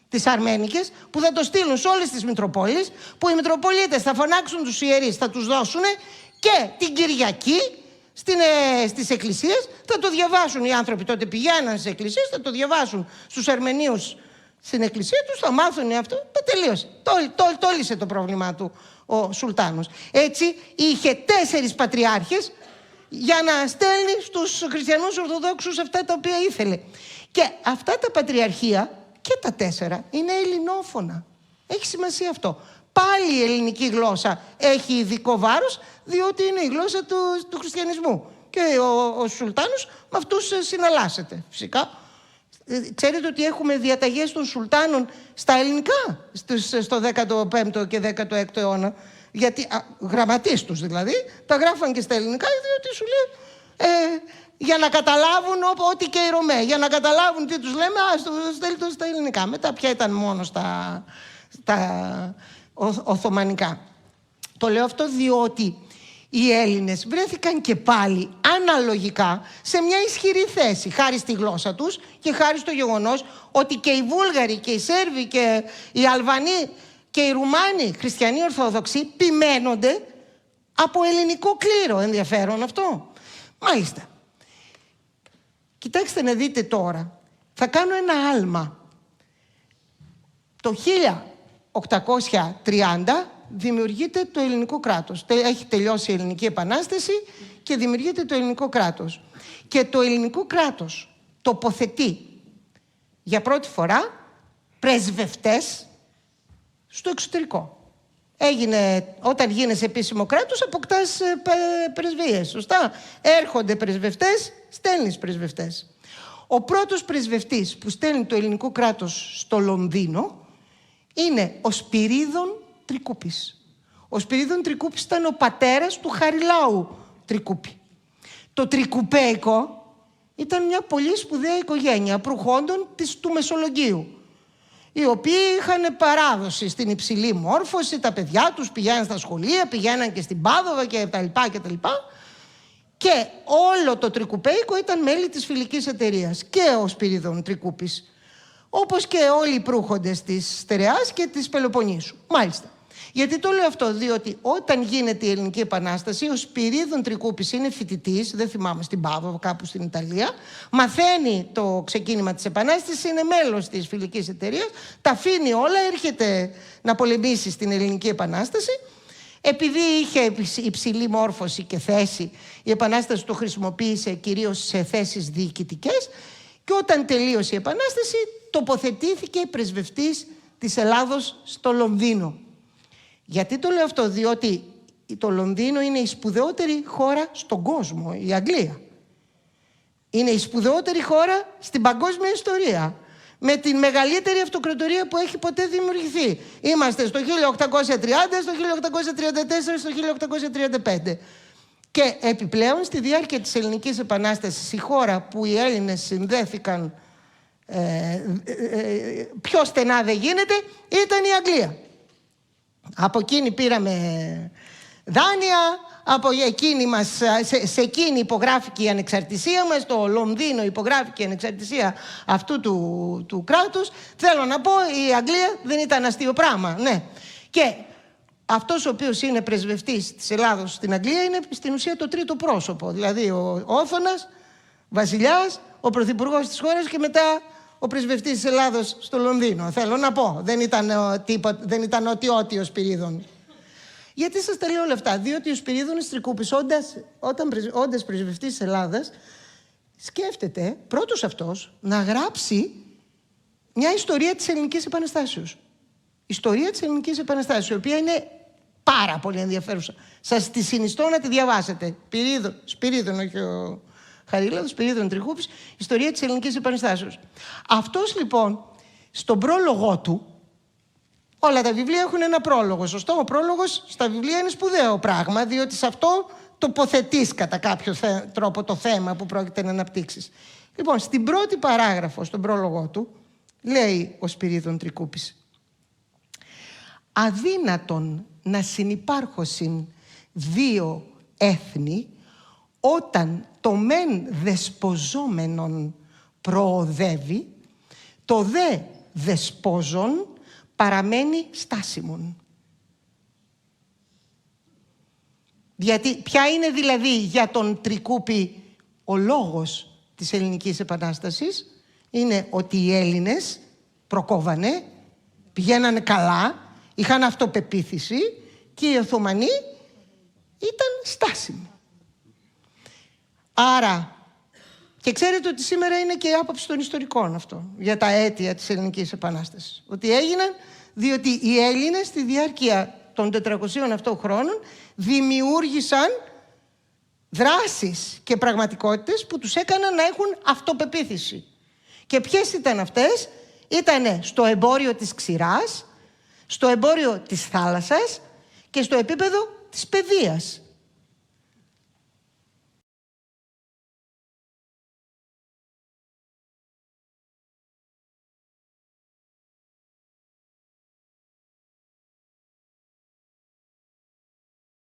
τις αρμένικες, που θα το στείλουν σε όλες τις Μητροπόλεις, που οι Μητροπολίτες θα φωνάξουν τους ιερείς, θα τους δώσουν και την Κυριακή στις εκκλησίες θα το διαβάσουν. Οι άνθρωποι τότε πηγαίναν στις εκκλησίες, θα το διαβάσουν στους Αρμενίους στην εκκλησία τους, θα μάθουν αυτό. Τελείωσε. Το λύσε το πρόβλημά του ο Σουλτάνος. Έτσι είχε 4 πατριάρχες για να στέλνει στους χριστιανούς Ορθοδόξους αυτά τα οποία ήθελε. Και αυτά τα πατριαρχία και τα 4 είναι ελληνόφωνα. Έχει σημασία αυτό. Πάλι η ελληνική γλώσσα έχει ειδικό βάρος, διότι είναι η γλώσσα του χριστιανισμού. Και ο Σουλτάνος με αυτούς συναλλάσσεται φυσικά. Ξέρετε ότι έχουμε διαταγές των Σουλτάνων στα ελληνικά στο 15ο και 16ο αιώνα. Γιατί γραμματείς τους δηλαδή τα γράφαν και στα ελληνικά, διότι σου λέει για να καταλάβουν ό,τι και οι Ρωμαίοι. Για να καταλάβουν τι τους λέμε, στέλνει το στα ελληνικά. Μετά πια ήταν μόνο στα Οθωμανικά. Το λέω αυτό διότι οι Έλληνες βρέθηκαν και πάλι αναλογικά σε μια ισχυρή θέση, χάρη στη γλώσσα τους και χάρη στο γεγονός ότι και οι Βούλγαροι και οι Σέρβοι και οι Αλβανοί και οι Ρουμάνοι χριστιανοί Ορθόδοξοι ποιμένονται από ελληνικό κλήρο. Ενδιαφέρον αυτό. Μάλιστα. Κοιτάξτε να δείτε τώρα. Θα κάνω ένα άλμα. Το 1830 δημιουργείται το ελληνικό κράτος. Έχει τελειώσει η Ελληνική Επανάσταση και δημιουργείται το ελληνικό κράτος. Και το ελληνικό κράτος τοποθετεί για πρώτη φορά πρεσβευτές στο εξωτερικό. Όταν γίνεσαι επίσημο κράτος, αποκτάς πρεσβείες, σωστά. Έρχονται πρεσβευτές, στέλνεις πρεσβευτές. Ο πρώτος πρεσβευτής που στέλνει το ελληνικό κράτος στο Λονδίνο είναι ο Σπυρίδων Τρικούπης. Ο Σπυρίδων Τρικούπης ήταν ο πατέρας του Χαριλάου Τρικούπη. Το Τρικουπέικο ήταν μια πολύ σπουδαία οικογένεια προχόντων του Μεσολογγίου, οι οποίοι είχαν παράδοση στην υψηλή μόρφωση, τα παιδιά τους πηγαίναν στα σχολεία, πηγαίναν και στην Πάδοβα και τα λοιπά και τα λοιπά. Και όλο το Τρικουπέικο ήταν μέλη της φιλικής εταιρείας, και ο Σπυρίδων Τρικούπης, όπως και όλοι οι προύχοντες της Στερεάς και της Πελοποννήσου. Μάλιστα. Γιατί το λέω αυτό? Διότι όταν γίνεται η Ελληνική Επανάσταση, ο Σπυρίδων Τρικούπης είναι φοιτητής, δεν θυμάμαι, στην Πάδοβα, κάπου στην Ιταλία, μαθαίνει το ξεκίνημα της Επανάστασης, είναι μέλος της φιλικής εταιρείας, τα αφήνει όλα, έρχεται να πολεμήσει στην Ελληνική Επανάσταση. Επειδή είχε υψηλή μόρφωση και θέση, η Επανάσταση το χρησιμοποίησε κυρίως σε θέσεις διοικητικές, και όταν τελείωσε η Επανάσταση τοποθετήθηκε πρεσβευτής της Ελλάδος στο Λονδίνο. Γιατί το λέω αυτό? Διότι το Λονδίνο είναι η σπουδαιότερη χώρα στον κόσμο, η Αγγλία. Είναι η σπουδαιότερη χώρα στην παγκόσμια ιστορία, με την μεγαλύτερη αυτοκρατορία που έχει ποτέ δημιουργηθεί. Είμαστε στο 1830, στο 1834, στο 1835. Και επιπλέον στη διάρκεια της Ελληνικής Επανάστασης η χώρα που οι Έλληνες συνδέθηκαν πιο στενά δεν γίνεται ήταν η Αγγλία. Από εκείνη πήραμε δάνεια, από εκείνη σε εκείνη υπογράφηκε η ανεξαρτησία μας, στο Λονδίνο υπογράφηκε η ανεξαρτησία αυτού του κράτους. Θέλω να πω, η Αγγλία δεν ήταν αστείο πράγμα, ναι. Και αυτός ο οποίος είναι πρεσβευτής της Ελλάδος στην Αγγλία είναι στην ουσία το τρίτο πρόσωπο. Δηλαδή ο Όθωνας βασιλιάς, ο πρωθυπουργός της χώρας και μετά ο πρεσβευτής της Ελλάδος στο Λονδίνο. Θέλω να πω, δεν ήταν ό,τι ο Σπυρίδων. Γιατί σας τα λέω όλα αυτά? Διότι ο Σπυρίδωνος Τρικούπης, όντας πρεσβευτής της Ελλάδας, σκέφτεται πρώτος αυτός να γράψει μια ιστορία της Ελληνικής Επαναστάσεως. Ιστορία της Ελληνικής Επαναστάσεως, η οποία είναι πάρα πολύ ενδιαφέρουσα. Σας τη συνιστώ να τη διαβάσετε. Σπυρίδων, όχι ο Χαρίλαδος, Σπυρίδων Τρικούπης, Ιστορία της Ελληνικής Επαναστάσεως. Αυτός λοιπόν, στον πρόλογό του, όλα τα βιβλία έχουν ένα πρόλογο, σωστό? Ο πρόλογος στα βιβλία είναι σπουδαίο πράγμα, διότι σε αυτό τοποθετείς κατά κάποιο τρόπο το θέμα που πρόκειται να αναπτύξεις. Λοιπόν, στην πρώτη παράγραφο, στον πρόλογό του, λέει ο Σπυρίδων Τρικούπης: «Αδύνατον να συνυπάρχωσιν δύο έθνη όταν το μεν δεσποζόμενον προοδεύει, το δε δεσπόζον παραμένει στάσιμον». Γιατί ποια είναι δηλαδή για τον Τρικούπη ο λόγος της Ελληνικής Επανάστασης? Είναι ότι οι Έλληνες προκόβανε, πηγαίνανε καλά, είχαν αυτοπεποίθηση και οι Οθωμανοί ήταν στάσιμοι. Άρα, και ξέρετε ότι σήμερα είναι και η άποψη των ιστορικών αυτό, για τα αίτια της Ελληνικής Επανάστασης. Ότι έγιναν διότι οι Έλληνες στη διάρκεια των 400 αυτών χρόνων δημιούργησαν δράσεις και πραγματικότητες που τους έκαναν να έχουν αυτοπεποίθηση. Και ποιες ήταν αυτές? Ήτανε στο εμπόριο της ξηράς, στο εμπόριο της θάλασσας και στο επίπεδο της παιδείας.